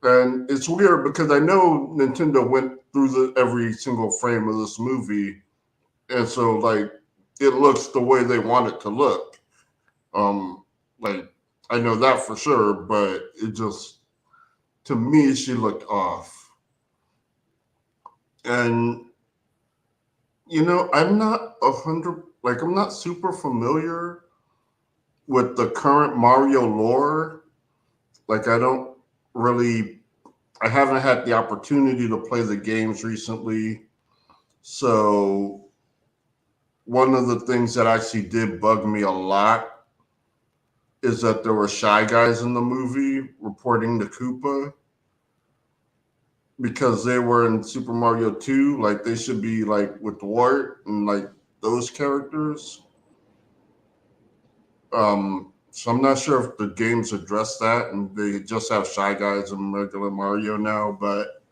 and it's weird because I know Nintendo went through every single frame of this movie, and so like it looks the way they want it to look. Like, I know that for sure, but it just, to me, she looked off. And I'm not I'm not super familiar with the current Mario lore. Like, I haven't had the opportunity to play the games recently. So one of the things that actually did bug me a lot is that there were Shy Guys in the movie reporting to Koopa, because they were in Super Mario 2. Like, they should be like with Wart and like those characters. So I'm not sure if the games address that and they just have Shy Guys and regular Mario now, but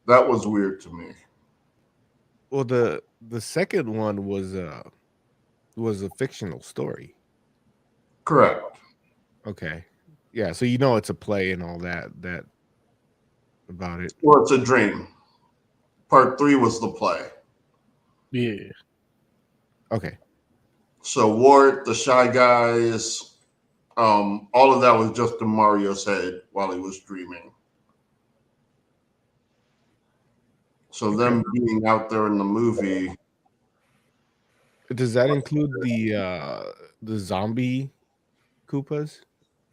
that was weird to me. Well, the second one was a fictional story. Correct. Okay. Yeah, so you know it's a play and all that about it. Well, it's a dream. Part 3 was the play. Yeah. Okay. So Wart, the Shy Guys, all of that was just in Mario's head while he was dreaming. So them being out there in the movie, Does that include the zombie Koopas?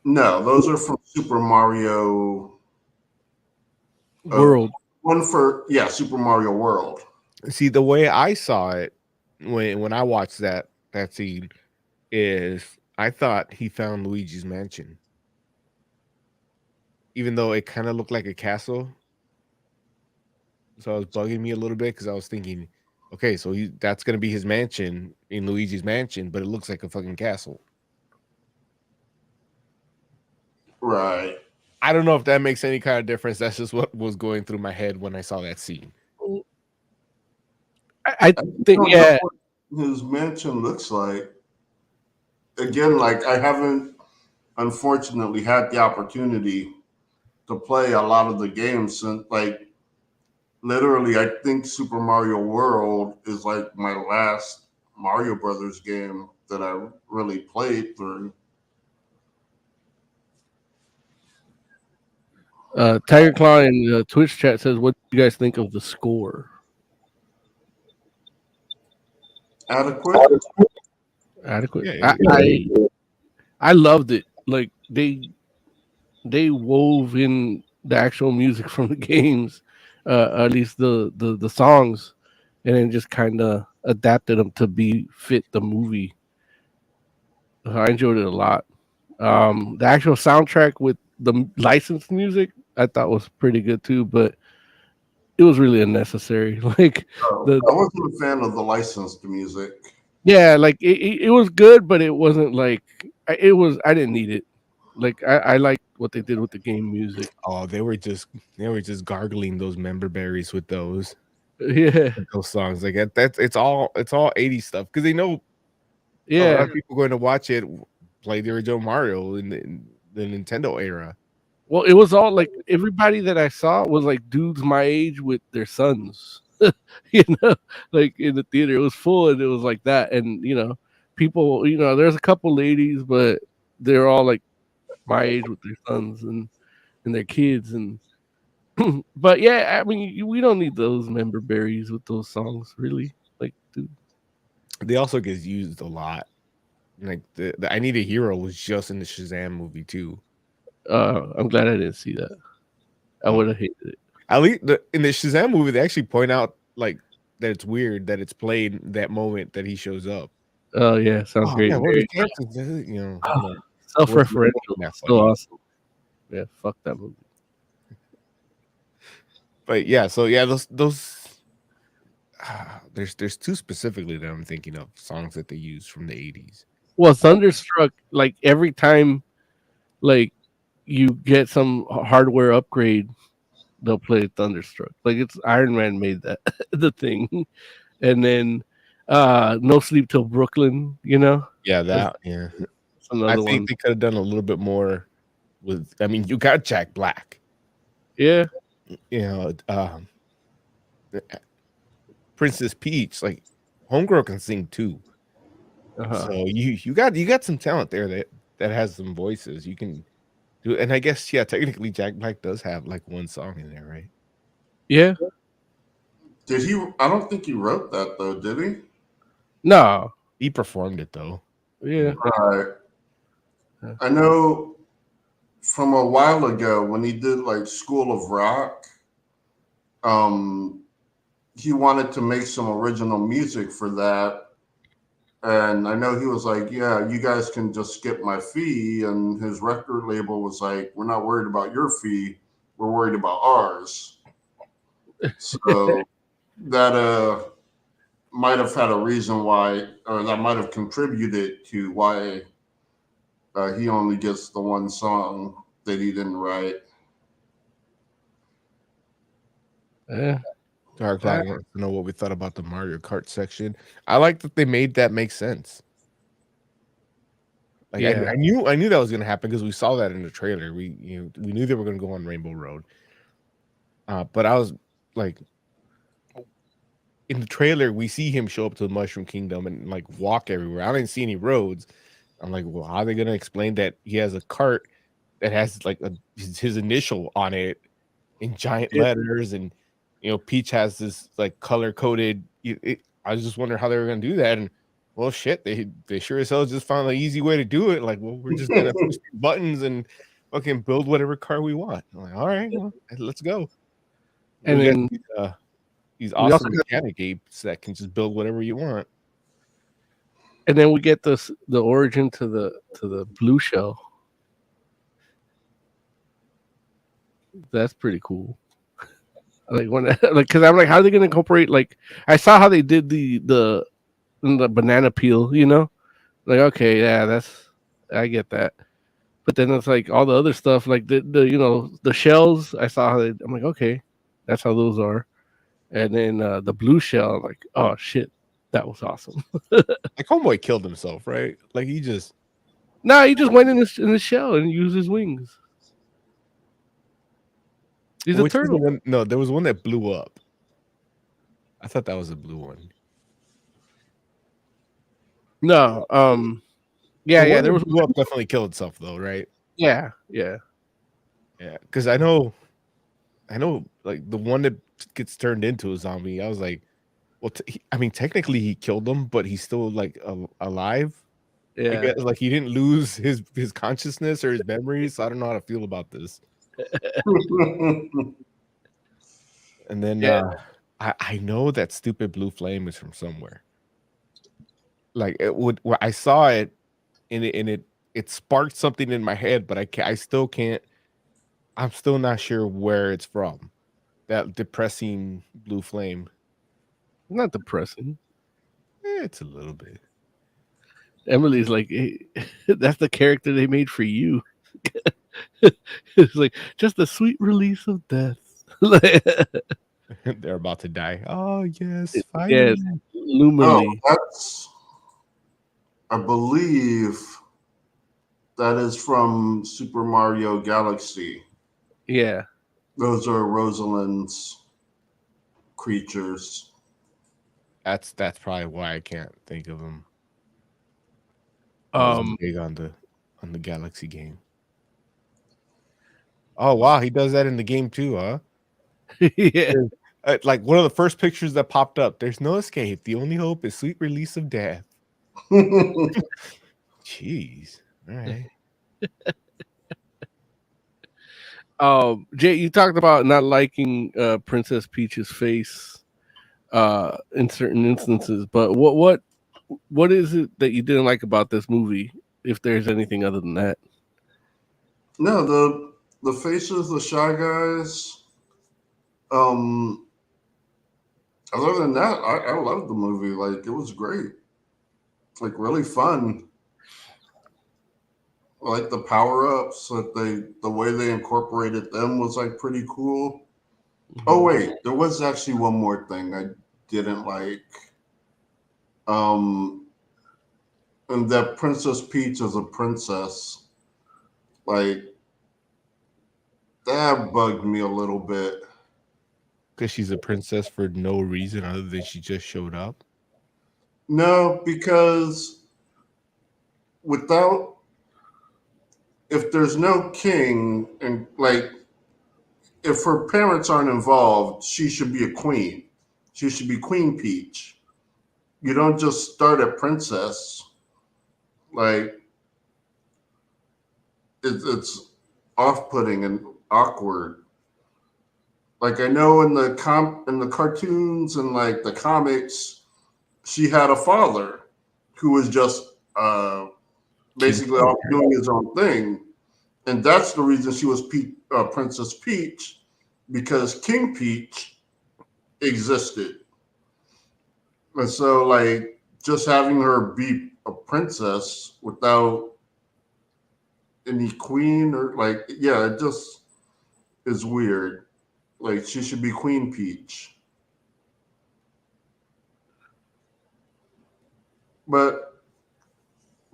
no, those are from Super Mario. World. One for Super Mario World. See, the way I saw it when I watched that scene is I thought he found Luigi's mansion. Even though it kind of looked like a castle. So it was bugging me a little bit because I was thinking, okay, so that's gonna be his mansion in Luigi's mansion, but it looks like a fucking castle. Right. I don't know if that makes any kind of difference. That's just what was going through my head when I saw that scene. I think, yeah. His mansion looks like. Again, like I haven't unfortunately had the opportunity to play a lot of the games since like literally I think Super Mario World is like my last Mario Brothers game that I really played through. Tiger Claw in the Twitch chat says, "What do you guys think of the score?" Adequate? Adequate. Yeah, I loved it. Like they wove in the actual music from the games, at least the songs, and then just kind of adapted them to be fit the movie. I enjoyed it a lot. The actual soundtrack with the licensed music I thought was pretty good too, but it was really unnecessary. Like the I wasn't a fan of the licensed music. yeah, like it was good, but it wasn't like it was. I didn't need it. Like I like what they did with the game music. Oh, they were just gargling those member berries with Yeah, those songs. Like that's it's all 80s stuff because they know a lot yeah. of people going to watch it play the original Mario in the Nintendo era. Well, it was all like everybody that I saw was like dudes my age with their sons. you know, like in the theater, it was full, and it was like that. And people, there's a couple ladies, but they're all like my age with their sons and their kids. And but yeah, I mean, we don't need those member berries with those songs, really. Like, dude, They also get used a lot. Like the I Need a Hero was just in the Shazam movie too. I'm glad I didn't see that. I would have hated it. At least in the Shazam movie, they actually point out like that it's weird that it's played that moment that he shows up. Oh yeah, sounds great. Yeah, what are Very the chances? You know, self-referential. That's So funny. awesome. Yeah, fuck that movie. But yeah, so yeah, those there's two specifically that I'm thinking of songs that they use from the 80s. Well, Thunderstruck, like every time, like you get some hardware upgrade, they'll play Thunderstruck. Like it's Iron Man made that the thing, and then No Sleep Till Brooklyn. Yeah, That's yeah. another I one. think they could have done a little bit more with. I mean, you got Jack Black. Yeah, You know, Princess Peach. Like, Homegirl can sing too. uh-huh. So you got some talent there that has some voices. You can do, and I guess technically Jack Black does have like one song in there, right? Yeah. Did he? I don't think he wrote that though, did he? No. He performed it though. Yeah. Right. I know from a while ago when he did like School of Rock, he wanted to make some original music for that. And I know he was like, yeah, you guys can just skip my fee. And his record label was like, we're not worried about your fee. We're worried about ours. So that might have had a reason why, or that might have contributed to why he only gets the one song that he didn't write. Yeah. Dark Cloud wants to know what we thought about the Mario Kart section. I like that they made that make sense. Like Yeah. I knew that was gonna happen because we saw that in the trailer. We knew they were gonna go on Rainbow Road. But I was like, in the trailer, we see him show up to the Mushroom Kingdom and like walk everywhere. I didn't see any roads. I'm like, well, how are they gonna explain that he has a cart that has like his initial on it in giant letters, and Peach has this like color coded. I was just wondering how they were gonna do that, and well, shit, they sure as hell just found an easy way to do it. Like, well, we're just gonna push buttons and fucking build whatever car we want. I'm like, all right, well, let's go. And then these we also awesome mechanic apes that can just build whatever you want. And then we get the origin to the blue shell. That's pretty cool. Like when because I'm like, how are they gonna incorporate? Like I saw how they did the banana peel. Like okay, yeah, I get that. But then it's like all the other stuff, like the shells. I saw how I'm like, okay, that's how those are. And then the blue shell, I'm like, oh shit, that was awesome. Like homeboy killed himself, right? Like he just he just went in the shell and used his wings. He's a turtle. No, there was one that blew up. I thought that was a blue one. No, yeah. There was blew up, definitely killed itself though, right? Yeah. Because I know, like the one that gets turned into a zombie. I was like, well, I mean, technically he killed him, but he's still like alive. Yeah. I guess, like he didn't lose his consciousness or his memories. So I don't know how to feel about this. And then I know that stupid blue flame is from somewhere. Like I saw it, and it sparked something in my head, but I still can't. I'm still not sure where it's from. That depressing blue flame. Not depressing. It's a little bit. Emily's like, hey, that's the character they made for you. It's like just a sweet release of death. They're about to die. Oh yes, finally. Yes, Lumily. That's, I believe, that is from Super Mario Galaxy. Yeah, those are Rosalind's creatures. That's probably why I can't think of them. Big on the Galaxy game. Oh wow, he does that in the game too, huh? Yeah. Like one of the first pictures that popped up. There's no escape. The only hope is sweet release of death. Jeez. All right. Jay, you talked about not liking Princess Peach's face in certain instances, but what is it that you didn't like about this movie, if there's anything other than that? No, the faces, the Shy Guys. Other than that, I loved the movie. Like, it was great. Like, really fun. Like the power-ups, that the way they incorporated them was like pretty cool. Mm-hmm. Oh wait, there was actually one more thing I didn't like. And that Princess Peach is a princess. Like, that bugged me a little bit. Because she's a princess for no reason other than she just showed up? No, because if there's no king, and like, if her parents aren't involved, she should be a queen. She should be Queen Peach. You don't just start a princess. Like, it's off-putting and awkward. Like, I know in the cartoons and like the comics, she had a father who was just basically off doing his own thing, and that's the reason she was Princess Peach, because King Peach existed. And so, like, just having her be a princess without any queen or like yeah, it just is weird. Like she should be Queen Peach. But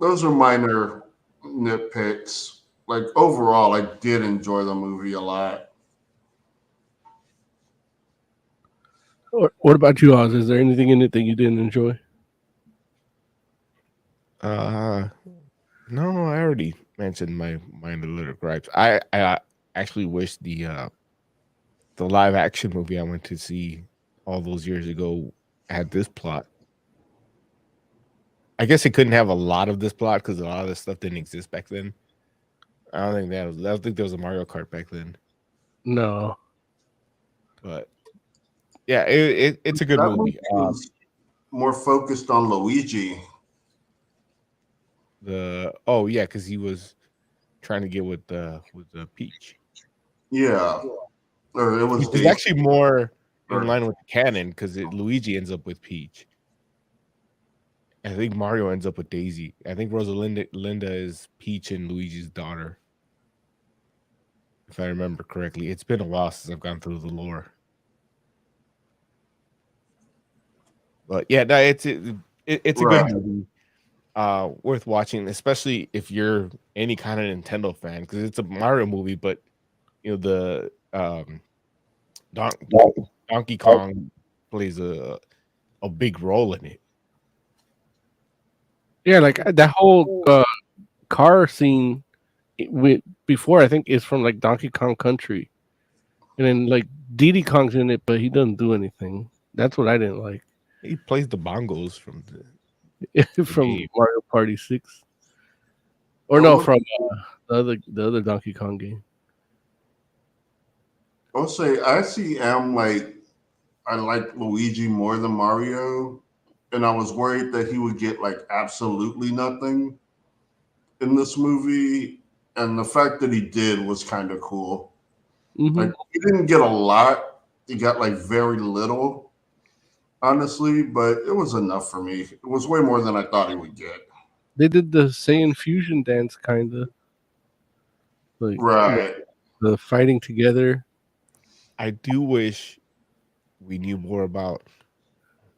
those are minor nitpicks. Like overall, I did enjoy the movie a lot. What about you, Oz? Is there anything in it that you didn't enjoy? No, I already mentioned my minor little gripes. I actually wish the live action movie I went to see all those years ago had this plot. I guess it couldn't have a lot of this plot because a lot of this stuff didn't exist back then. I don't think there was a Mario Kart back then. No. But yeah, it's a good That movie. was more focused on Luigi. Because he was trying to get with the Peach. Yeah. Or it was Which is Daisy. actually more in Right. line with the canon because Luigi ends up with Peach. I think Mario ends up with Daisy. I think Linda is Peach and Luigi's daughter. If I remember correctly. It's been a while since I've gone through the lore. But yeah, no, it's a Right. good movie. Worth watching, especially if you're any kind of Nintendo fan, because it's a Mario movie, but you know the Donkey Kong plays a big role in it. Yeah, like that whole car scene before I think is from like Donkey Kong Country, and then like Diddy Kong's in it, but he doesn't do anything. That's what I didn't like He plays the bongos from the from game. Mario Party 6, or no, from the other Donkey Kong game. I'll say I see like I like Luigi more than Mario, and I was worried that he would get like absolutely nothing in this movie, and the fact that he did was kind of cool. Mm-hmm. Like he didn't get a lot; he got like very little, honestly, but it was enough for me. It was way more than I thought he would get. They did the Saiyan fusion dance, kind of like Right. the fighting together. I do wish we knew more about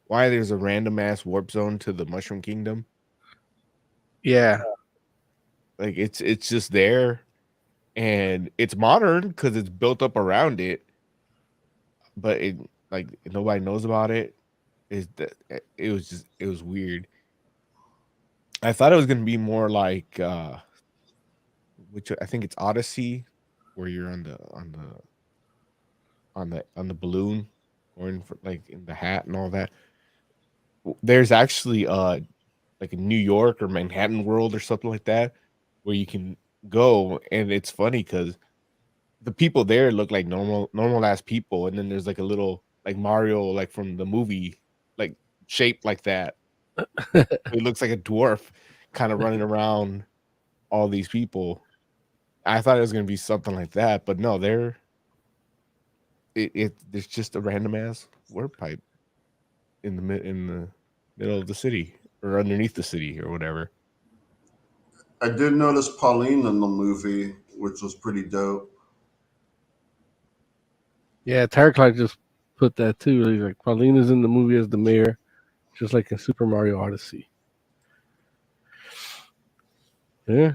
why there's a random ass warp zone to the Mushroom Kingdom. Yeah, Like it's just there, and it's modern because it's built up around it, but it like nobody knows about it. Is that it was weird. I thought it was gonna be more like which I think it's Odyssey, where you're on the balloon, or like in the hat and all that. There's actually like a New York or Manhattan world or something like that where you can go, and it's funny because the people there look like normal ass people, and then there's like a little like Mario like from the movie like shaped like that. It looks like a dwarf kind of running around all these people. I thought it was gonna be something like that, but no, there's just a random ass warp pipe in the middle of the city or underneath the city or whatever. I did notice Pauline in the movie, which was pretty dope. yeah. Terraclyde just put that too. He's like, Pauline is in the movie as the mayor, just like in Super Mario Odyssey. Yeah.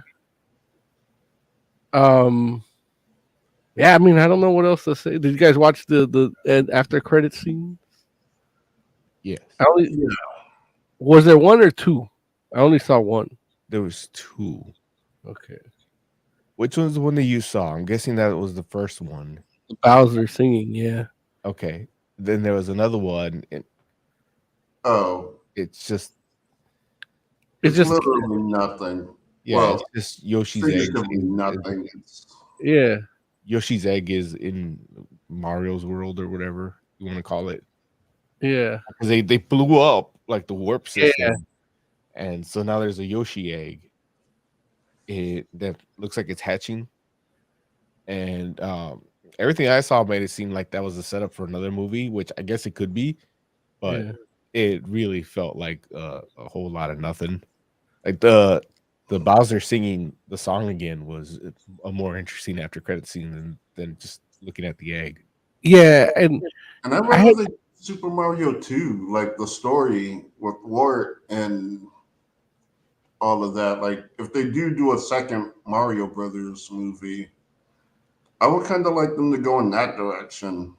Yeah, I mean, I don't know what else to say. Did you guys watch the after credit scene? Yes, Was there one or two? I only saw one. there was two. Okay. Which one's the one that you saw? I'm guessing that was the first one. Bowser singing, yeah. Okay. Then there was another one, and Oh, it's just It's just literally nothing. yeah, Well, it's just Yoshi's egg. figuratively nothing. yeah. Yoshi's egg is in Mario's world or whatever you want to call it. Yeah. Because they blew up like the warp system, Yeah. and so now there's a Yoshi egg. That looks like it's hatching, and everything I saw made it seem like that was a setup for another movie, which I guess it could be, but Yeah. it really felt like a whole lot of nothing. Like the the Bowser singing the song again was a more interesting after credit scene than just looking at the egg. Yeah, and And I'd I had, rather the Super Mario 2, like the story with Wart and all of that. Like, if they do a second Mario Brothers movie, I would kind of like them to go in that direction.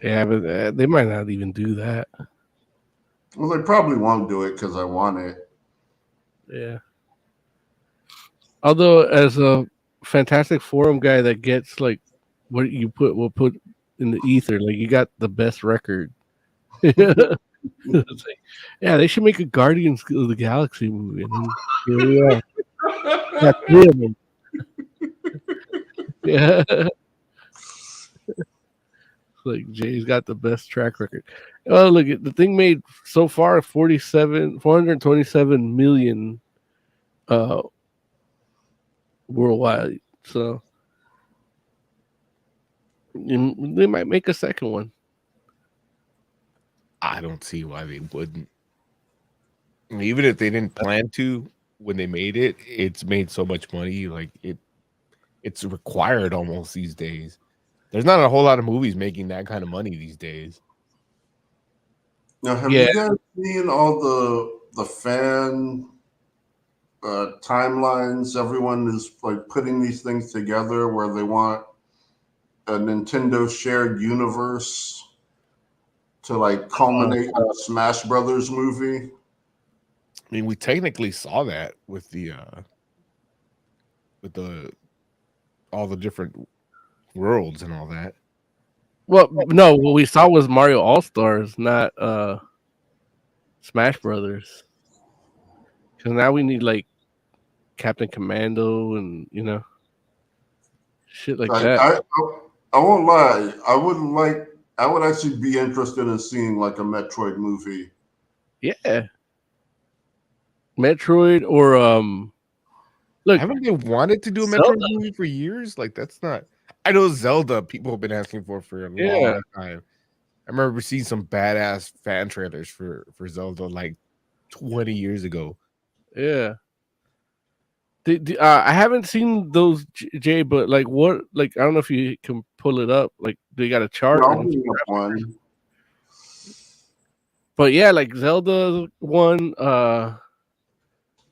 yeah, but they might not even do that. Well, they probably won't do it because I want it. Yeah. Although, as a Fantastic Forum guy that gets like what you will put in the ether, like you got the best record. It's like, yeah, they should make a Guardians of the Galaxy movie, and then here we are. Got three of them. Yeah, like Jay's got the best track record. Oh, look, the thing made so far 427 million worldwide. So they might make a second one. I don't see why they wouldn't. I mean, even if they didn't plan to, when they made it, it's made so much money. Like it's required almost these days. There's not a whole lot of movies making that kind of money these days. Now, have Yeah. you guys seen all the fan timelines? Everyone is like putting these things together where they want a Nintendo shared universe to like culminate in a Smash Brothers movie. I mean, we technically saw that with the all the different worlds and all that. Well, no, what we saw was Mario All Stars, not Smash Brothers. Because now we need like Captain Commando and shit like that. I won't lie. I would actually be interested in seeing like a Metroid movie. Yeah, Metroid or look, Haven't they wanted to do a Zelda. Metroid movie for years? Like that's not. I know Zelda. People have been asking for a long time. I remember seeing some badass fan trailers for Zelda like 20 years ago. Yeah. I haven't seen those, Jay, but like what? Like I don't know if you can pull it up. Like they got a chart. I'll bring up one. But yeah, like Zelda one.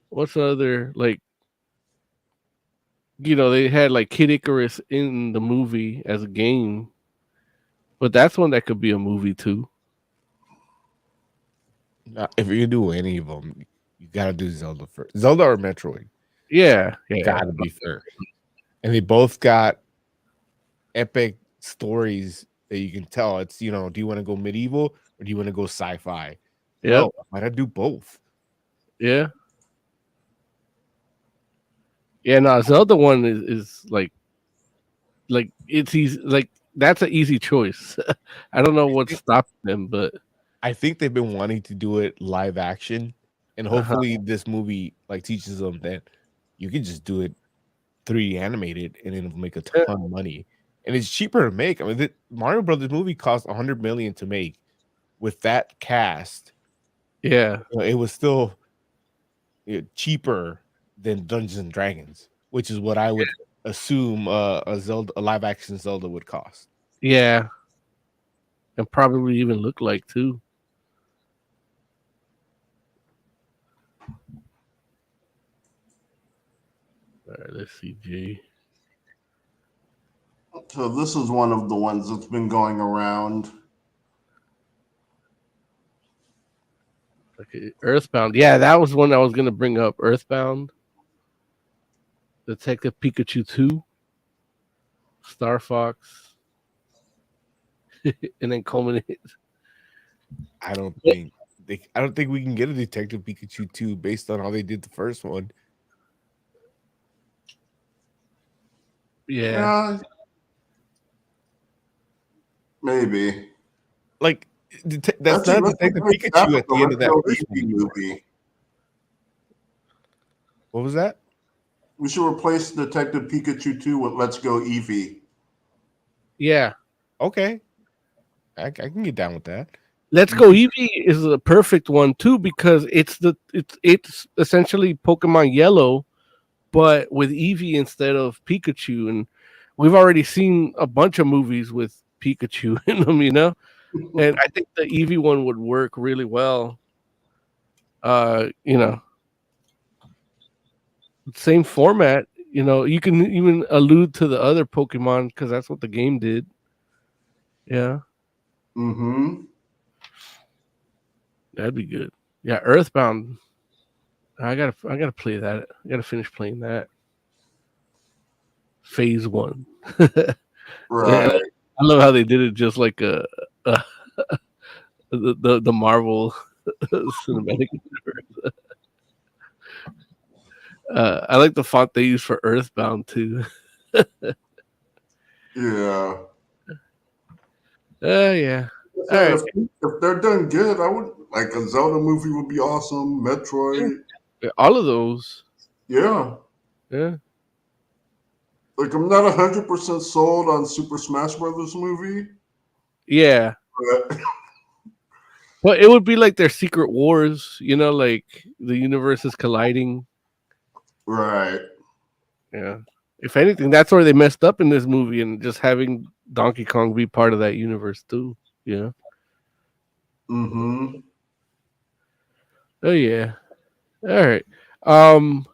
What's the other like? They had like Kid Icarus in the movie as a game, but that's one that could be a movie too. If you do any of them, you gotta do Zelda first. Zelda or Metroid. Yeah. Gotta be first. And they both got epic stories that you can tell. It's do you want to go medieval or do you want to go sci-fi? Yeah. No, I might do both. Yeah. Yeah, no, Zelda one is like it's easy. Like that's an easy choice. I don't know what's stopping them, but I think they've been wanting to do it live action, and hopefully this movie like teaches them that you can just do it 3D animated and it'll make a ton of money, and it's cheaper to make. I mean, the Mario Brothers movie cost $100 million to make. With that cast, yeah, it was still cheaper than Dungeons and Dragons, which is what I would assume a live action Zelda would cost. Yeah, and probably even look like too. All right, let's see, G. So this is one of the ones that's been going around. Okay, Earthbound. Yeah, that was one I was gonna bring up. Earthbound, Detective Pikachu 2, Star Fox, and then culminate. I don't think we can get a Detective Pikachu 2 based on how they did the first one. Yeah. Maybe. Like that's not Detective Pikachu at the end of that first movie. What was that? We should replace Detective Pikachu 2 with Let's Go Eevee. Yeah. Okay. I can get down with that. Let's Go Eevee is a perfect one too because it's essentially Pokemon Yellow, but with Eevee instead of Pikachu, and we've already seen a bunch of movies with Pikachu in them, and I think the Eevee one would work really well. Same format. You can even allude to the other Pokemon because that's what the game did. Yeah, Mm-hmm. that'd be good. Yeah, Earthbound. I gotta play that. I gotta finish playing that. Phase 1. Yeah, Right. I love how they did it just like a the Marvel cinematic universe. I like the font they use for Earthbound too. Yeah. Yeah. All So right. if they're done good, I would like a Zelda movie would be awesome. Metroid. Yeah, all of those. Yeah. Yeah. Like I'm not 100% sold on Super Smash Brothers movie, Yeah. but But it would be like their secret wars, like the universe is colliding. right. Yeah. If anything, that's where they messed up in this movie and just having Donkey Kong be part of that universe too. Yeah. Mm-hmm. Oh yeah. All right. Um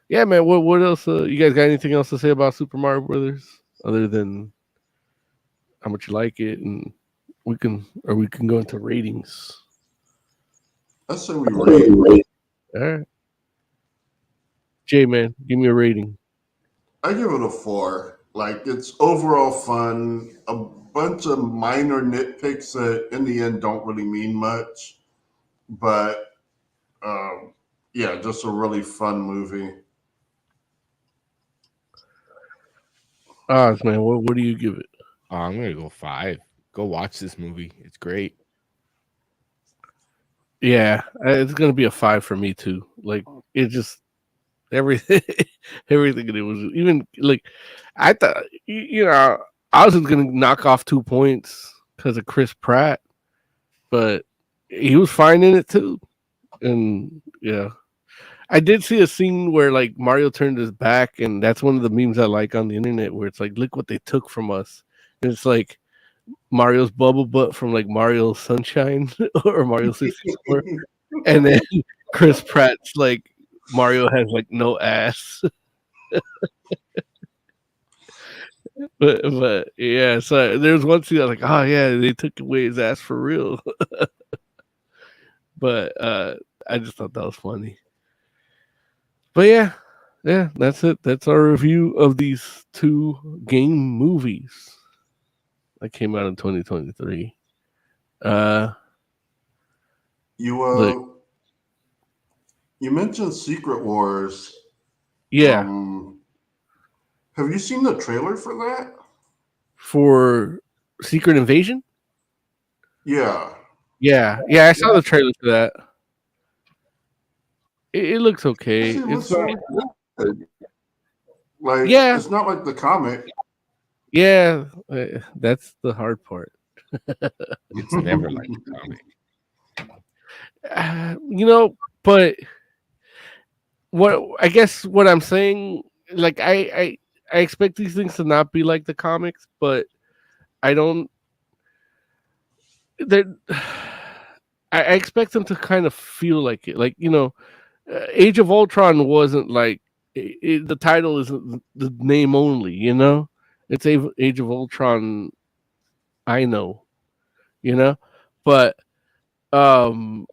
yeah, man, what else you guys got anything else to say about Super Mario Brothers other than how much you like it, and we can go into ratings. I say we rate. All right. Jay, man, give me a rating. I give it a 4. Like it's overall fun. A bunch of minor nitpicks that in the end don't really mean much, but yeah, just a really fun movie. Oz, man, what do you give it? I'm gonna go 5. Go watch this movie. It's great. Yeah, it's gonna be a 5 for me too. Like it just everything, everything. It was even like I thought. I was gonna knock off 2 points because of Chris Pratt, but he was fine in it too. And yeah, I did see a scene where like Mario turned his back, and that's one of the memes I like on the internet where it's like, look what they took from us. And it's like Mario's bubble butt from like Mario Sunshine or Mario 64, and then Chris Pratt's like Mario has like no ass. But yeah, so there's one scene I was like, oh yeah, they took away his ass for real. But I just thought that was funny. But yeah, that's it. That's our review of these 2 game movies that came out in 2023. You Look, you mentioned Secret Wars. yeah, Have you seen the trailer for that? for Secret Invasion. Yeah. Yeah, I saw the trailer for that. It looks okay. Actually, it It's looks not. really good. Like Yeah, it's not like the comic. yeah. That's the hard part. It's never like the comic. But what I guess what I'm saying, like I expect these things to not be like the comics, but I don't. That I expect them to kind of feel like it. Like Age of Ultron wasn't like the title isn't the name only. It's Age of Ultron. I know, but um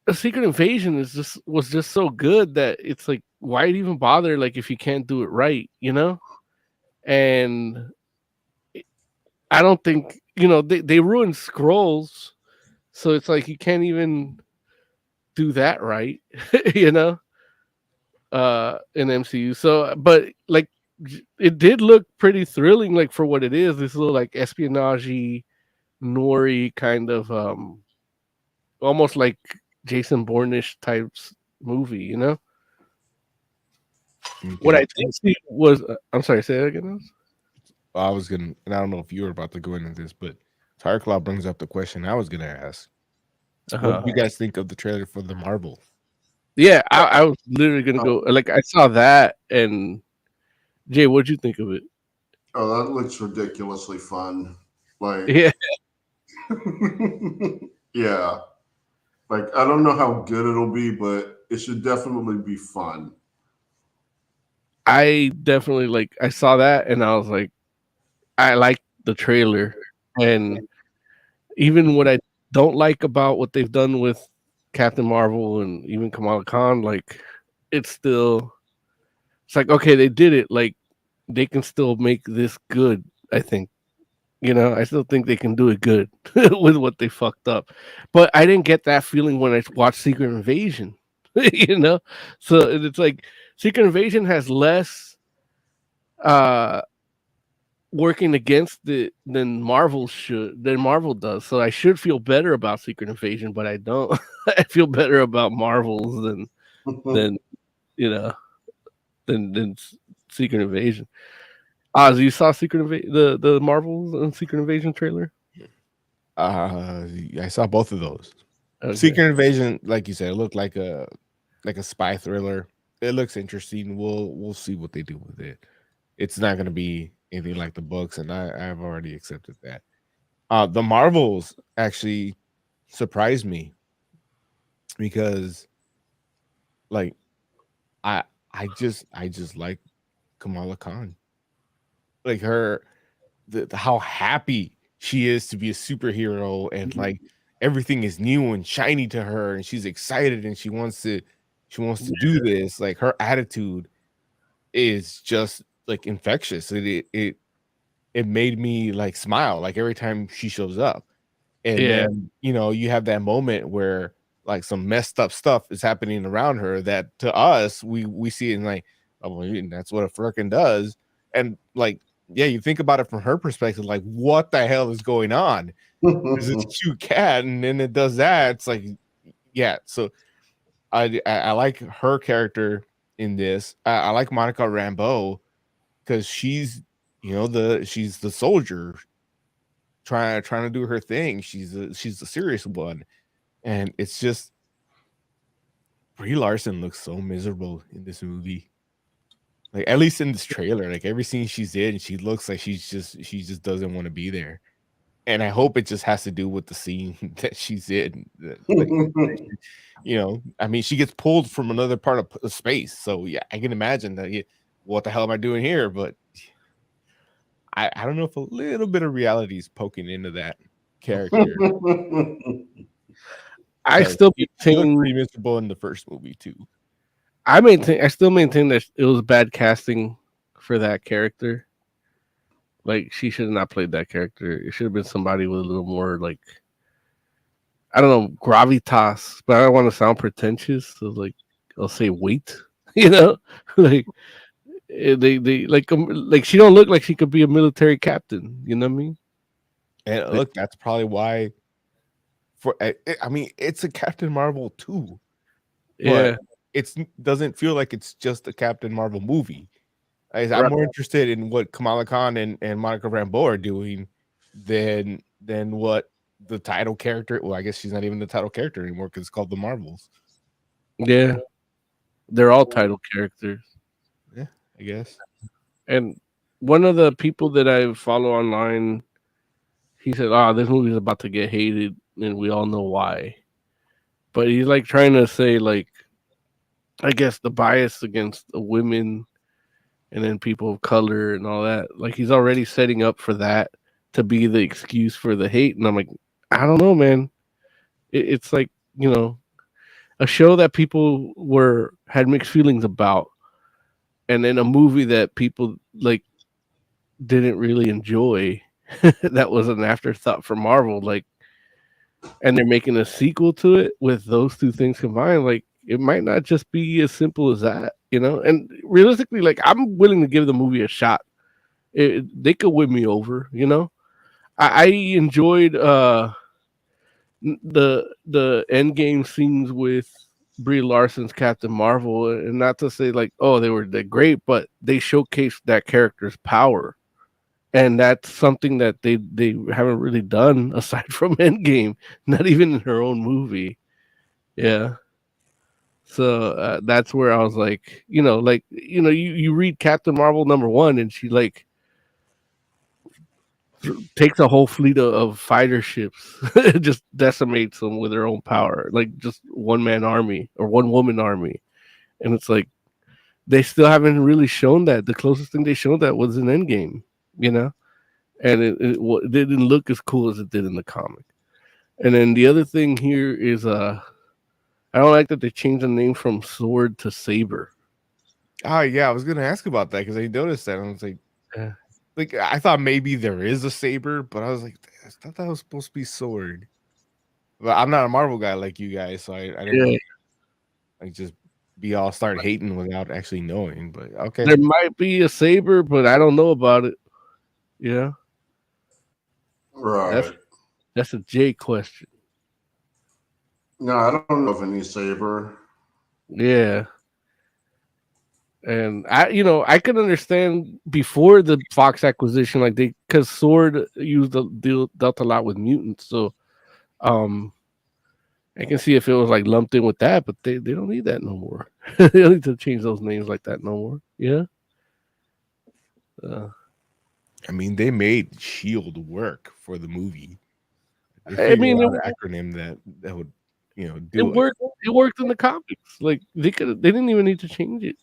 a Secret Invasion was just so good that it's like, why even bother, like, if you can't do it right, and I don't think they ruined Scrolls, so it's like you can't even do that right. you know in MCU. So but like it did look pretty thrilling, like, for what it is, this little like espionage nori kind of almost like Jason Bourne-ish types movie. What I did see was I'm sorry, say that again. I was gonna, and I don't know if you were about to go into this, but Tarklaw brings up the question I was gonna ask. What Uh-huh. did you guys think of the trailer for the Marvel? Yeah, I was literally gonna go. Like, I saw that, and Jay, what'd you think of it? Oh, that looks ridiculously fun. Like, Yeah, yeah. Like, I don't know how good it'll be, but it should definitely be fun. I definitely like. I saw that, and I was like, I like the trailer, and even what I don't like about what they've done with Captain Marvel and even Kamala Khan, like, it's still, it's like, okay, they did it. Like, they can still make this good. I think, I still think they can do it good with what they fucked up. But I didn't get that feeling when I watched Secret Invasion. you know, so it's like Secret Invasion has less uh working against it than Marvel does. So I should feel better about Secret Invasion, but I don't. I feel better about Marvels than you know than Secret Invasion. Oz, you saw the Marvels and Secret Invasion trailer? I saw both of those. Okay. Secret Invasion, like you said, it looked like a spy thriller. It looks interesting. We'll see what they do with it. It's not going to be anything like the books, and I've already accepted that. The Marvels actually surprised me because, like, I I just like Kamala Khan, like how happy she is to be a superhero, and like everything is new and shiny to her, and she's excited and she wants to do this. Like, her attitude is just like infectious. It made me like smile like every time she shows up. And Yeah, then, you have that moment where like some messed up stuff is happening around her that to us we see it and like, oh, well, that's what a flerken does. And like, yeah, you think about it from her perspective, like, what the hell is going on? There's this cute cat, and then it does that. It's like, yeah. So I like her character in this. I like Monica Rambeau because she's the soldier trying to do her thing. She's the serious one, and it's just Brie Larson looks so miserable in this movie. Like, at least in this trailer, like every scene she's in, she looks like she just doesn't want to be there. And I hope it just has to do with the scene that she's in. Like, I mean, she gets pulled from another part of space, so yeah, I can imagine that. Yeah, what the hell am I doing here? But I don't know if a little bit of reality is poking into that character. I still She looked maintain. pretty miserable in the first movie too. I still maintain that it was bad casting for that character. Like, she should have not played that character. It should have been somebody with a little more, like, I don't know, gravitas. But I don't want to sound pretentious, so like, I'll say weight. You know, like, they like she don't look like she could be a military captain. You know what I mean? And look, that's probably why. I mean, it's a Captain Marvel too, but Yeah, it doesn't feel like it's just a Captain Marvel movie. I'm right. more interested in what Kamala Khan and Monica Rambeau are doing than what the title character. Well, I guess she's not even the title character anymore because it's called the Marvels. Yeah, they're all title characters. Yeah, I guess. And one of the people that I follow online, he said, "Ah, this movie's about to get hated, and we all know why." But he's like trying to say, like, I guess the bias against the women and then people of color and all that. Like, he's already setting up for that to be the excuse for the hate. And I'm like, I don't know, man. It's like, a show that people had mixed feelings about, and then a movie that people like didn't really enjoy. That was an afterthought for Marvel. Like, and they're making a sequel to it with those two things combined. Like, it might not just be as simple as that. And realistically, like, I'm willing to give the movie a shot. They could win me over. I enjoyed the end game scenes with Brie Larson's Captain Marvel, and not to say like, oh, they were great, but they showcased that character's power. and that's something that they haven't really done aside from Endgame, not even in her own movie. Yeah. So that's where I was like, you read Captain Marvel #1, and she like takes a whole fleet of fighter ships, just decimates them with her own power, like just one man army or one woman army, and it's like they still haven't really shown that. The closest thing they showed that was in Endgame, you know, and it didn't look as cool as it did in the comic. And then the other thing here is I don't like that they changed the name from Sword to Saber. Oh yeah, I was gonna ask about that because I noticed that. And I was Yeah. like I thought maybe there is a saber, but I was like, I thought that was supposed to be sword. But I'm not a Marvel guy like you guys, so I didn't Yeah. like just be all start hating without actually knowing. But okay, There might be a Saber, but I don't know about it. Yeah, that's Right. that's a J question. No, I don't know of any saber. Yeah. And I can understand before the Fox acquisition, like because Sword dealt a lot with mutants, so um, I can see if it was like lumped in with that, but they don't need that no more. They don't need to change those names like that no more. Yeah. I mean they made Shield work for the movie. They I figured mean, out an acronym that would it do it. worked. It worked in the comics. Like they could. They didn't even need to change it.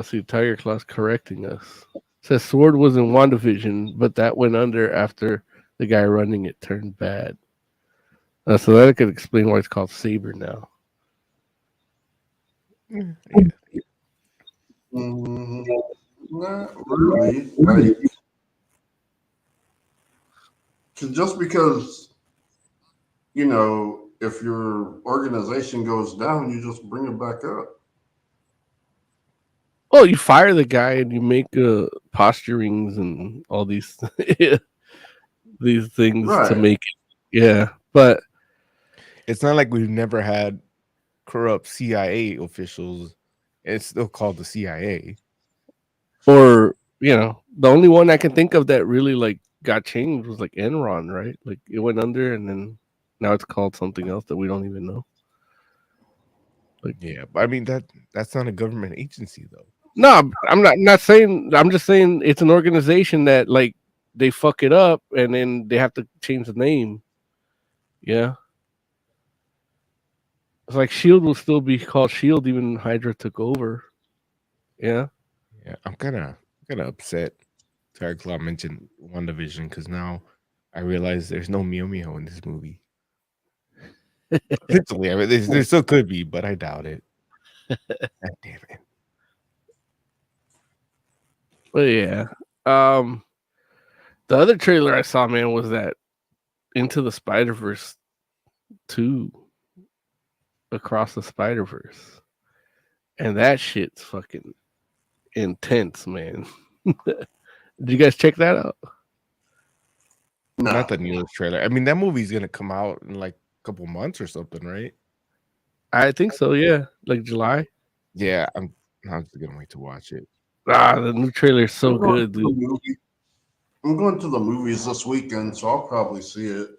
See, Tiger Claw's correcting us. Says Sword was in WandaVision, but that went under after the guy running it turned bad. So that could explain why it's called Saber now. Yeah. Mm, not really. Like, just because if your organization goes down, you just bring it back up. Oh, you fire the guy and you make posturings and all these these things to Right. make it. Yeah, but It's not like we've never had corrupt CIA officials. It's still called the CIA. or the only one I can think of that really like got changed was like Enron, right? Like it went under and then now it's called something else that we don't even know. Yeah, but I mean that's not a government agency though. No, I'm not saying. I'm just saying it's an organization that like they fuck it up and then they have to change the name. Yeah, it's like Shield will still be called Shield even Hydra took over. Yeah, Yeah, I'm kind of upset. Tiger Claw mentioned WandaVision because now I realize there's no Mew Mew in this movie. Potentially, I mean, there still could be, but I doubt it. God damn it! but yeah. Um, the other trailer I saw, man, was that Into the Spider-Verse 2 Across the Spider-Verse, and that shit's fucking intense, man. Did you guys check that out? No. Not the newest trailer. I mean, that movie's gonna come out in like a couple months or something, right? I think so. Yeah, like July. Yeah, I'm just gonna wait to watch it. The new trailer is so I'm going good, to the dude. movie. I'm going to the movies this weekend, so I'll probably see it.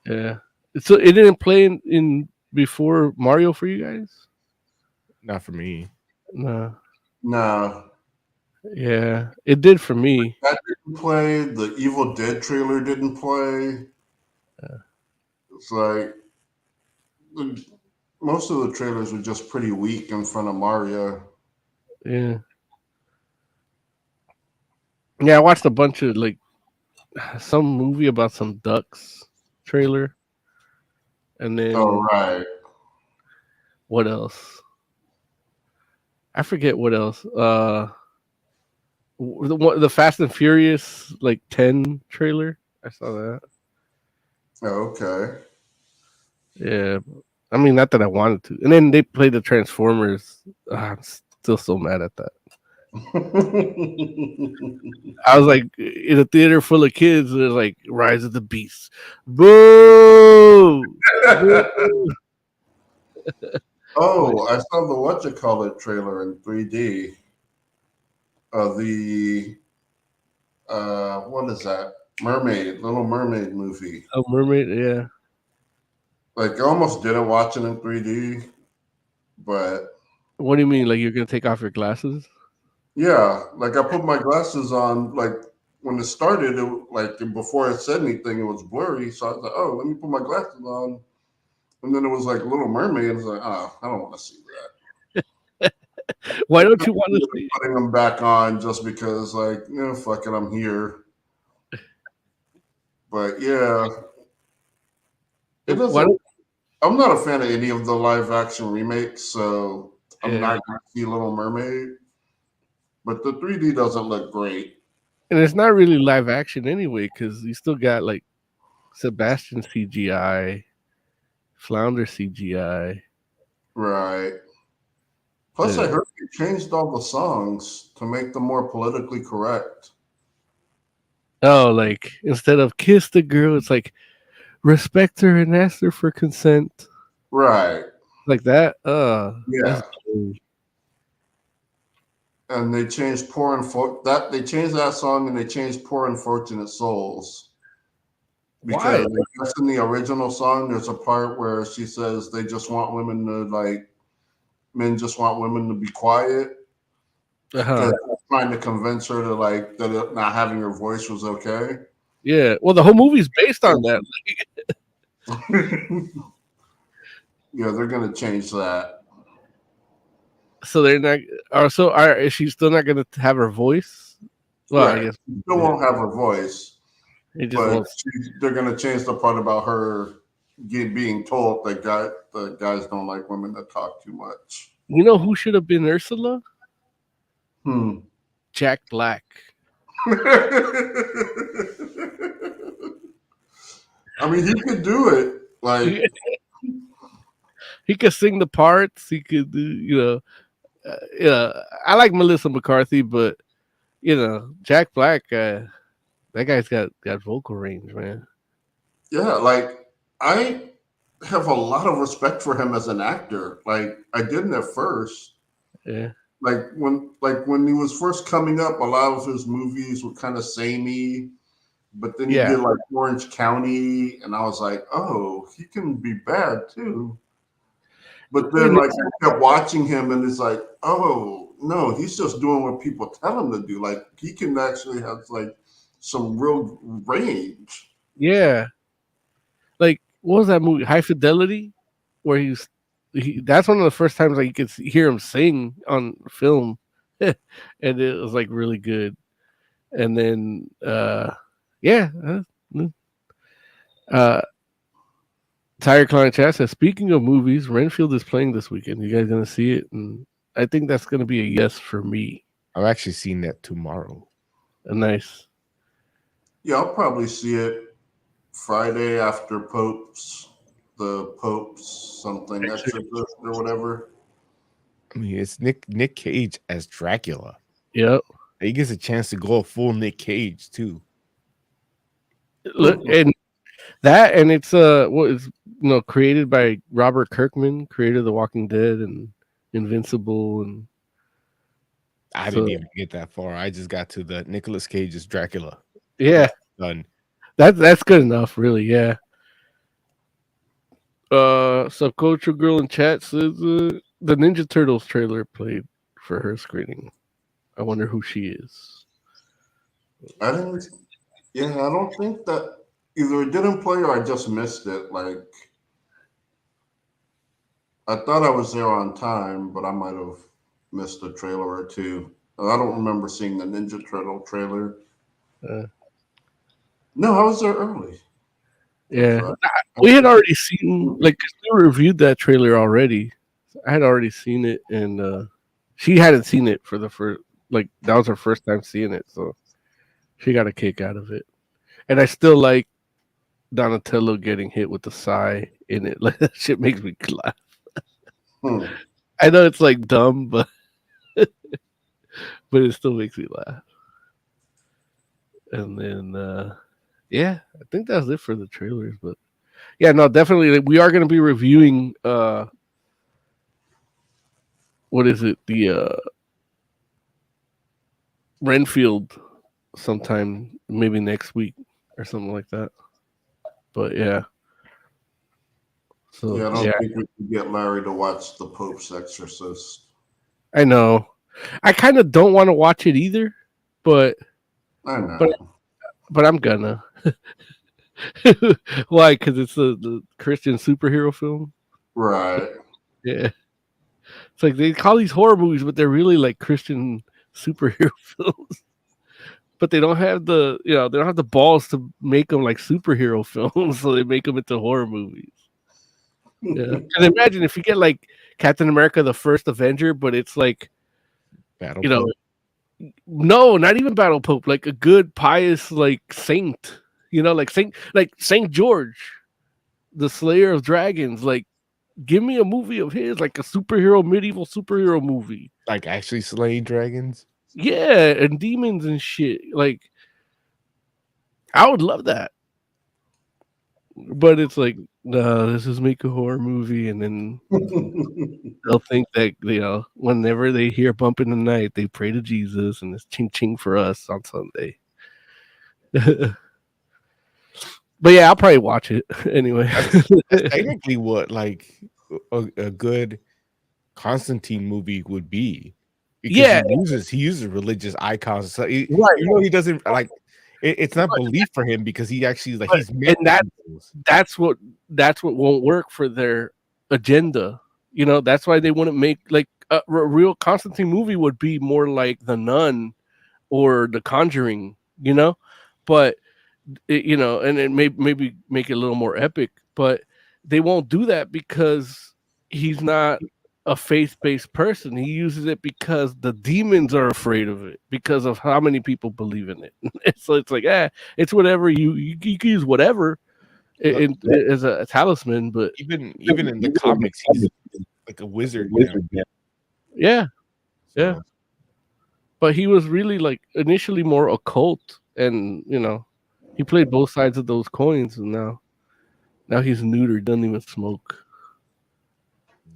Yeah. So it didn't play in before Mario for you guys? Not for me. No. Nah, Yeah. It did for me. that didn't play. The Evil Dead trailer didn't play. It's like most of the trailers were just pretty weak in front of Mario. Yeah. Yeah, I watched a bunch of like some movie about some ducks trailer. And then Oh, right. what else? I forget what else. The Fast and Furious like 10 trailer. I saw that. Oh, okay. Yeah. I mean, not that I wanted to. And then they played the Transformers. I'm still so mad at that. I was like in a theater full of kids. They're like Rise of the Beast. Boo! Boo! Oh, I saw the What You Call It trailer in 3D. the what is that? Little Mermaid movie. Oh, Mermaid, yeah. Like I almost didn't watch it in 3D, but What do you mean? Like you're gonna take off your glasses? yeah, like I put my glasses on. Like when it started, before it said anything, it was blurry. So I was like, oh, let me put my glasses on, and then it was like Little Mermaid. I was like, oh, I don't want to see that. Why don't you want to see? Putting them back on just because, like, fuck it, I'm here. But yeah, it Why doesn't. don't, I'm not a fan of any of the live action remakes, so I'm yeah. not going to see Little Mermaid. But the 3D doesn't look great. And it's not really live action anyway, because you still got like Sebastian CGI, Flounder CGI. Right. Plus, I Yeah. heard they changed all the songs to make them more politically correct. Oh, like instead of kiss the girl, it's like respect her and ask her for consent. Right. Like that. Yeah. That's gay. And they changed they changed that song and they changed Poor Unfortunate Souls. Why? Because I guess in the original song, there's a part where she says men just want women to be quiet. Uh-huh. Trying to convince her to that not having her voice was okay. Yeah. Well, the whole movie's based on that. Yeah, they're gonna change that. So they're not. Is she still not going to have her voice? Well, I Right. guess She still won't have her voice, it just but won't. they're gonna change the part about her being told that the guys don't like women that talk too much. You know who should have been Ursula? Jack Black. I mean, he could do it. Like, He could sing the parts. He could do, I like Melissa McCarthy, but Jack Black, that guy's got vocal range, man. yeah, like I have a lot of respect for him as an actor. Like, I didn't at first. Yeah. When he was first coming up, a lot of his movies were kind of samey. But then he did like Orange County, and I was like, oh, he can be bad too. But then I kept watching him, and it's like, oh no, he's just doing what people tell him to do. Like he can actually have like some real range. Yeah. Like what was that movie? High Fidelity, where that's one of the first times you could hear him sing on film, and it was like really good. And then Tiger Client Chat says, speaking of movies, Renfield is playing this weekend. You guys gonna see it? And I think that's gonna be a yes for me. I've actually seen that tomorrow. Nice. Yeah, I'll probably see it Friday after the Pope's something Exorcist or whatever. I mean, it's Nick Cage as Dracula. Yep. He gets a chance to go full Nick Cage too. Look, and that, and it's what is created by Robert Kirkman, creator of The Walking Dead and Invincible, and I didn't even get that far. I just got to the Nicolas Cage's Dracula. Yeah, done. That's good enough, really. Yeah. Subculture Girl in chat says the Ninja Turtles trailer played for her screening. I wonder who she is. I don't think that either it didn't play or I just missed it. Like, I thought I was there on time, but I might have missed a trailer or two. I don't remember seeing the Ninja Turtle trailer. No, I was there early. Yeah, we had already seen, we reviewed that trailer already. I had already seen it, and she hadn't seen it for the first, that was her first time seeing it, so she got a kick out of it. And I still like Donatello getting hit with the sigh in it. Like, that shit makes me laugh. I know it's dumb, but it still makes me laugh. And then I think that's it for the trailers. But yeah, no, definitely we are going to be reviewing what is it, the Renfield sometime, maybe next week or something like that. But yeah. So Yeah, I don't yeah, think we can get Larry to watch The Pope's Exorcist. I know. I kind of don't want to watch it either, but I but know. but I'm gonna. Why? Because it's the Christian superhero film. Right. Yeah, it's like they call these horror movies, but they're really like Christian superhero films. But they don't have they don't have the balls to make them like superhero films, so they make them into horror movies. Yeah, and imagine if you get like Captain America: The First Avenger, but it's like Battle you know, Pope. no, not even Battle Pope, like a good pious like saint, like Saint George, the Slayer of Dragons. Like, give me a movie of his, like a medieval superhero movie. Like actually slaying dragons. Yeah, and demons and shit. Like, I would love that. But it's like, no, this is make a horror movie, and then they'll think that whenever they hear bump in the night, they pray to Jesus, and it's ching ching for us on Sunday. But yeah, I'll probably watch it anyway. That's technically what like a good Constantine movie would be, because Yeah, he uses religious icons. So right. even though he doesn't like it's not belief for him, because he actually like he's And things. that's what won't work for their agenda. That's why they wouldn't make like a real Constantine movie would be more like The Nun or The Conjuring. But and it maybe make it a little more epic, but they won't do that because he's not a faith-based person. He uses it because the demons are afraid of it because of how many people believe in it. So it's like, it's whatever you can use whatever as a talisman, but Even in the comics, he's like a wizard now. yeah, yeah. So, But he was really like initially more occult, and he played both sides of those coins, and now he's neutered, doesn't even smoke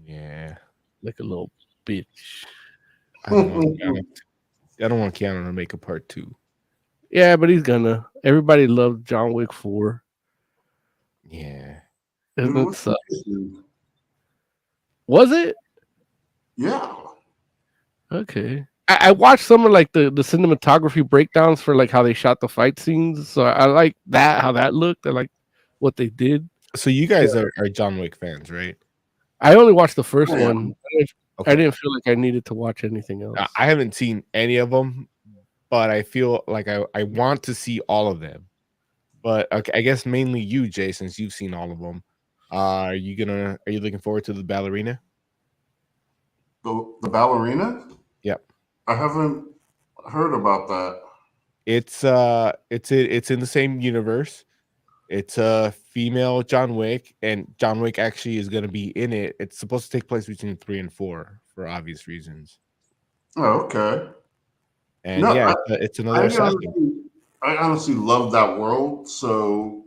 yeah. like a little bitch. I don't want Keanu to make a part 2. Yeah, but he's gonna. Everybody loved John Wick 4. Yeah. Isn't It it was suck? amazing. Was it? Yeah. Okay. I watched some of like the cinematography breakdowns for like how they shot the fight scenes. So I like that, how that looked. I like what they did. So you guys are John Wick fans, right? I only watched the first Yeah. one. Okay. I didn't feel like I needed to watch anything else. I haven't seen any of them, but I feel like I want to see all of them. But okay, I guess mainly you, Jay, since you've seen all of them. Are you looking forward to the ballerina? The ballerina? Yep. I haven't heard about that. It's in the same universe. It's a female John Wick, and John Wick actually is going to be in it. It's supposed to take place between 3 and 4 for obvious reasons. Oh, okay. And No, yeah, it's another assassin. I honestly love that world. So,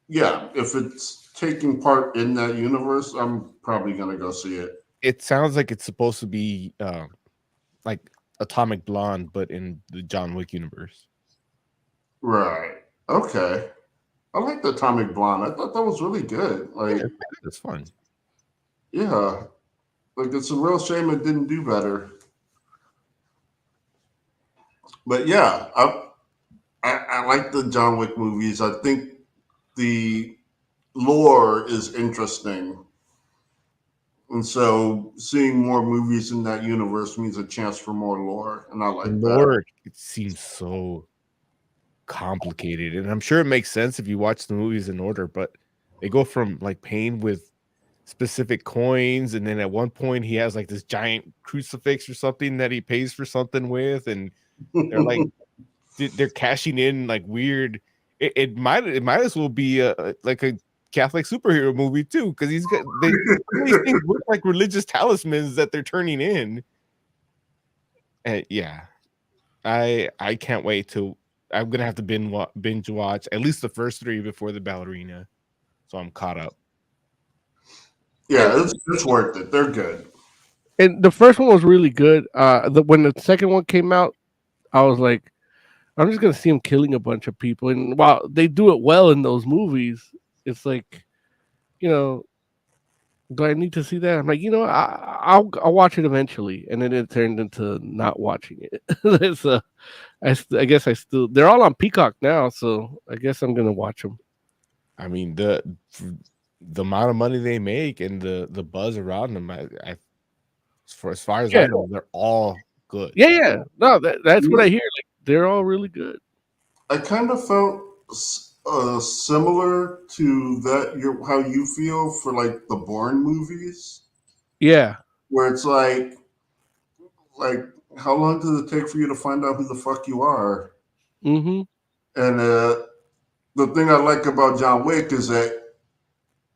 yeah, if it's taking part in that universe, I'm probably gonna go see it. It sounds like it's supposed to be like Atomic Blonde, but in the John Wick universe. Right. Okay. I like the Atomic Blonde. I thought that was really good. Like, Yeah, it's fun. yeah, like it's a real shame it didn't do better. But yeah, I like the John Wick movies. I think the lore is interesting. And so seeing more movies in that universe means a chance for more lore. And I like that. Lore, it seems so complicated. And I'm sure it makes sense if you watch the movies in order, but they go from like paying with specific coins, and then at one point he has like this giant crucifix or something that he pays for something with, and they're like they're cashing in like weird. It might as well be like a Catholic superhero movie too, because these things look like religious talismans that they're turning in. Yeah, I can't wait to. I'm gonna have to binge watch at least the first 3 before the ballerina, so I'm caught up. Yeah, it's worth it. They're good. And the first one was really good. When the second one came out, I was like, I'm just gonna see him killing a bunch of people. And while they do it well in those movies, it's like, you know, do I need to see that? I'm like, I'll watch it eventually, and then it turned into not watching it. So I guess I still they're all on Peacock now, so I guess I'm gonna watch them. I mean, the amount of money they make and the buzz around them, for as far as I Yeah, know, they're all good. yeah. No, that's what I hear. Like they're all really good. I kind of felt similar to that. How you feel for like the Bourne movies, Yeah. where it's like how long does it take for you to find out who the fuck you are? Mm-hmm. And the thing I like about John Wick is that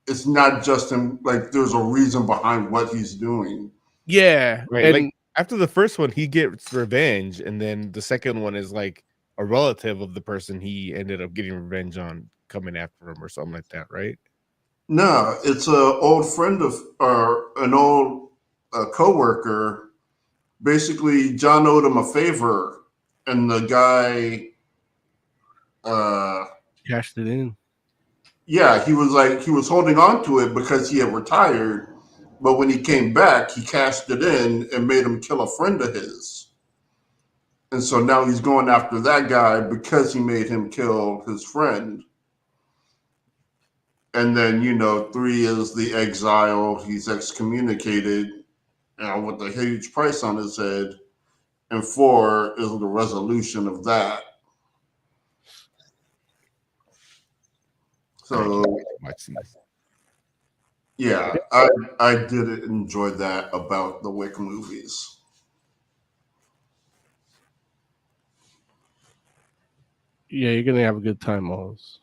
it's not just him. Like there's a reason behind what he's doing. Yeah, Right. and Like after the first one, he gets revenge, and then the second one is like a relative of the person he ended up getting revenge on coming after him or something like that, right? No, it's a old friend of or an old coworker. Basically, John owed him a favor, and the guy, cashed it in. yeah, he was holding on to it because he had retired, but when he came back, he cashed it in and made him kill a friend of his, and so now he's going after that guy because he made him kill his friend. And then 3 is the exile. He's excommunicated, with a huge price on his head. And 4 is the resolution of that. So yeah, I did enjoy that about the Wick movies. Yeah, you're gonna have a good time, Oz.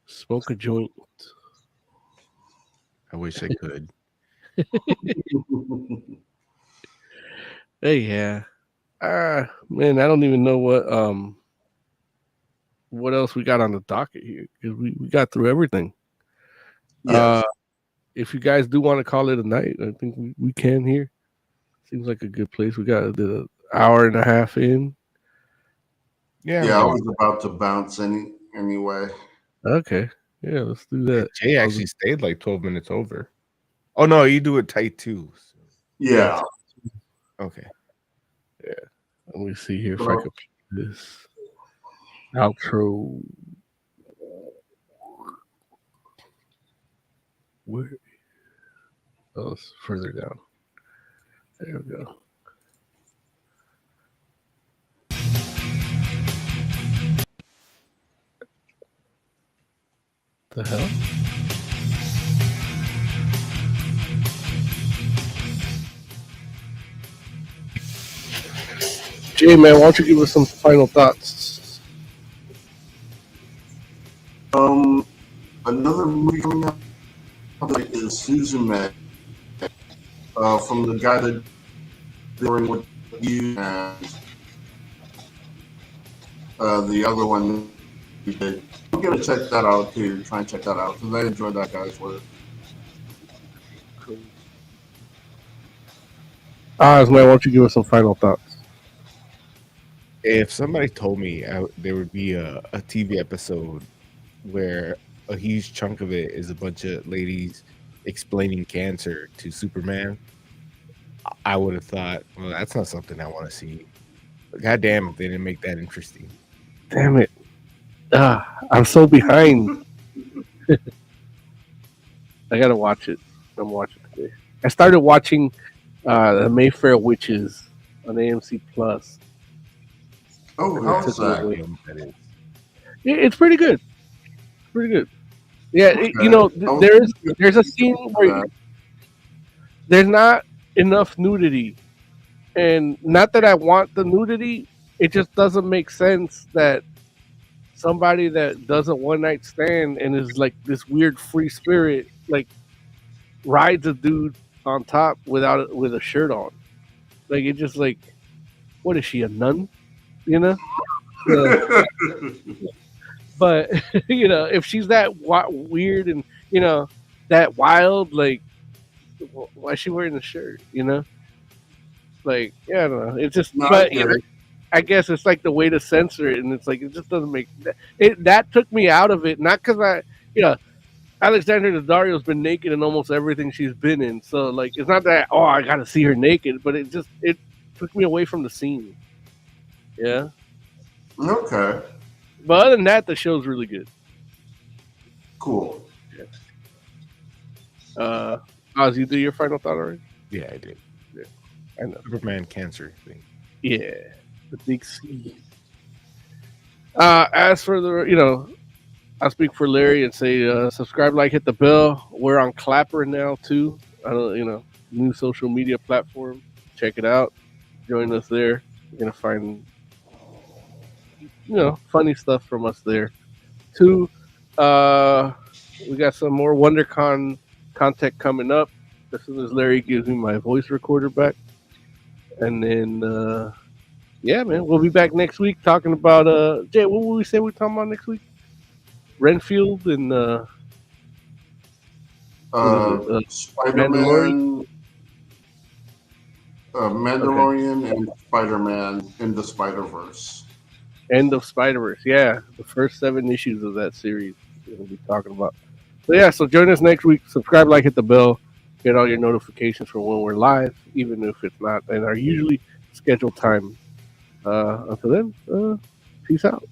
Smoke a joint. I wish I could. Hey, yeah. Man, I don't even know what else we got on the docket here because we got through everything. Yes. If you guys do want to call it a night, I think we can here. Seems like a good place. We got the hour and a half in. Yeah, I was about to bounce anyway. Okay. Yeah, let's do that. Jay actually stayed like 12 minutes over. Oh no, you do it tight too. Yeah. Okay. Yeah. Let me see here if I can play this outro. Where? Oh, it's further down. There we go. The hell? Jay, man, why don't you give us some final thoughts? Another movie coming out is Susan May, from the guy that during with you and the other one he did. I'm gonna check that out too. Try and check that out because I enjoyed that guy's work. Cool. Oz, man, why don't you give us some final thoughts? If somebody told me there would be a TV episode where a huge chunk of it is a bunch of ladies explaining cancer to Superman, I would have thought, well, that's not something I want to see. But God damn it, they didn't make that interesting. Damn it. I'm so behind. I gotta watch it. I'm watching today. I started watching the Mayfair Witches on AMC Plus. Oh, how's that? It's pretty good. Pretty good. Yeah, Okay. there's a scene where there's not enough nudity, and not that I want the nudity, it just doesn't make sense that somebody that does a one night stand and is like this weird free spirit like rides a dude on top with a shirt on. Like it just like, what is she, a nun? You know? But if she's that weird and that wild, like why is she wearing the shirt? You know, like yeah, I don't know. It's just, No, I but get it. I guess it's like the way to censor it, and it's like it just doesn't make it. That took me out of it, not because Alexandra Daddario's been naked in almost everything she's been in, so like it's not that I gotta see her naked, but it took me away from the scene. Yeah, Okay, but other than that, the show's really good. cool. Oz, you do your final thought already? Yeah, I did. Yeah, I know. Superman cancer thing. Yeah, the big C. As for the, I'll speak for Larry and say subscribe, like, hit the bell. We're on Clapper now too. New social media platform. Check it out. Join us there. You're gonna find funny stuff from us there. 2, we got some more WonderCon content coming up as soon as Larry gives me my voice recorder back. And then yeah, man, we'll be back next week talking about Jay, what will we say we're talking about next week? Renfield and Spider-Man, Mandalorian, and Spider-Man in the Spider-Verse. End of Spider-Verse. Yeah, the first 7 issues of that series we're going to be talking about. So yeah, so join us next week. Subscribe, like, hit the bell. Get all your notifications for when we're live, even if it's not in our usually scheduled time. Until then, peace out.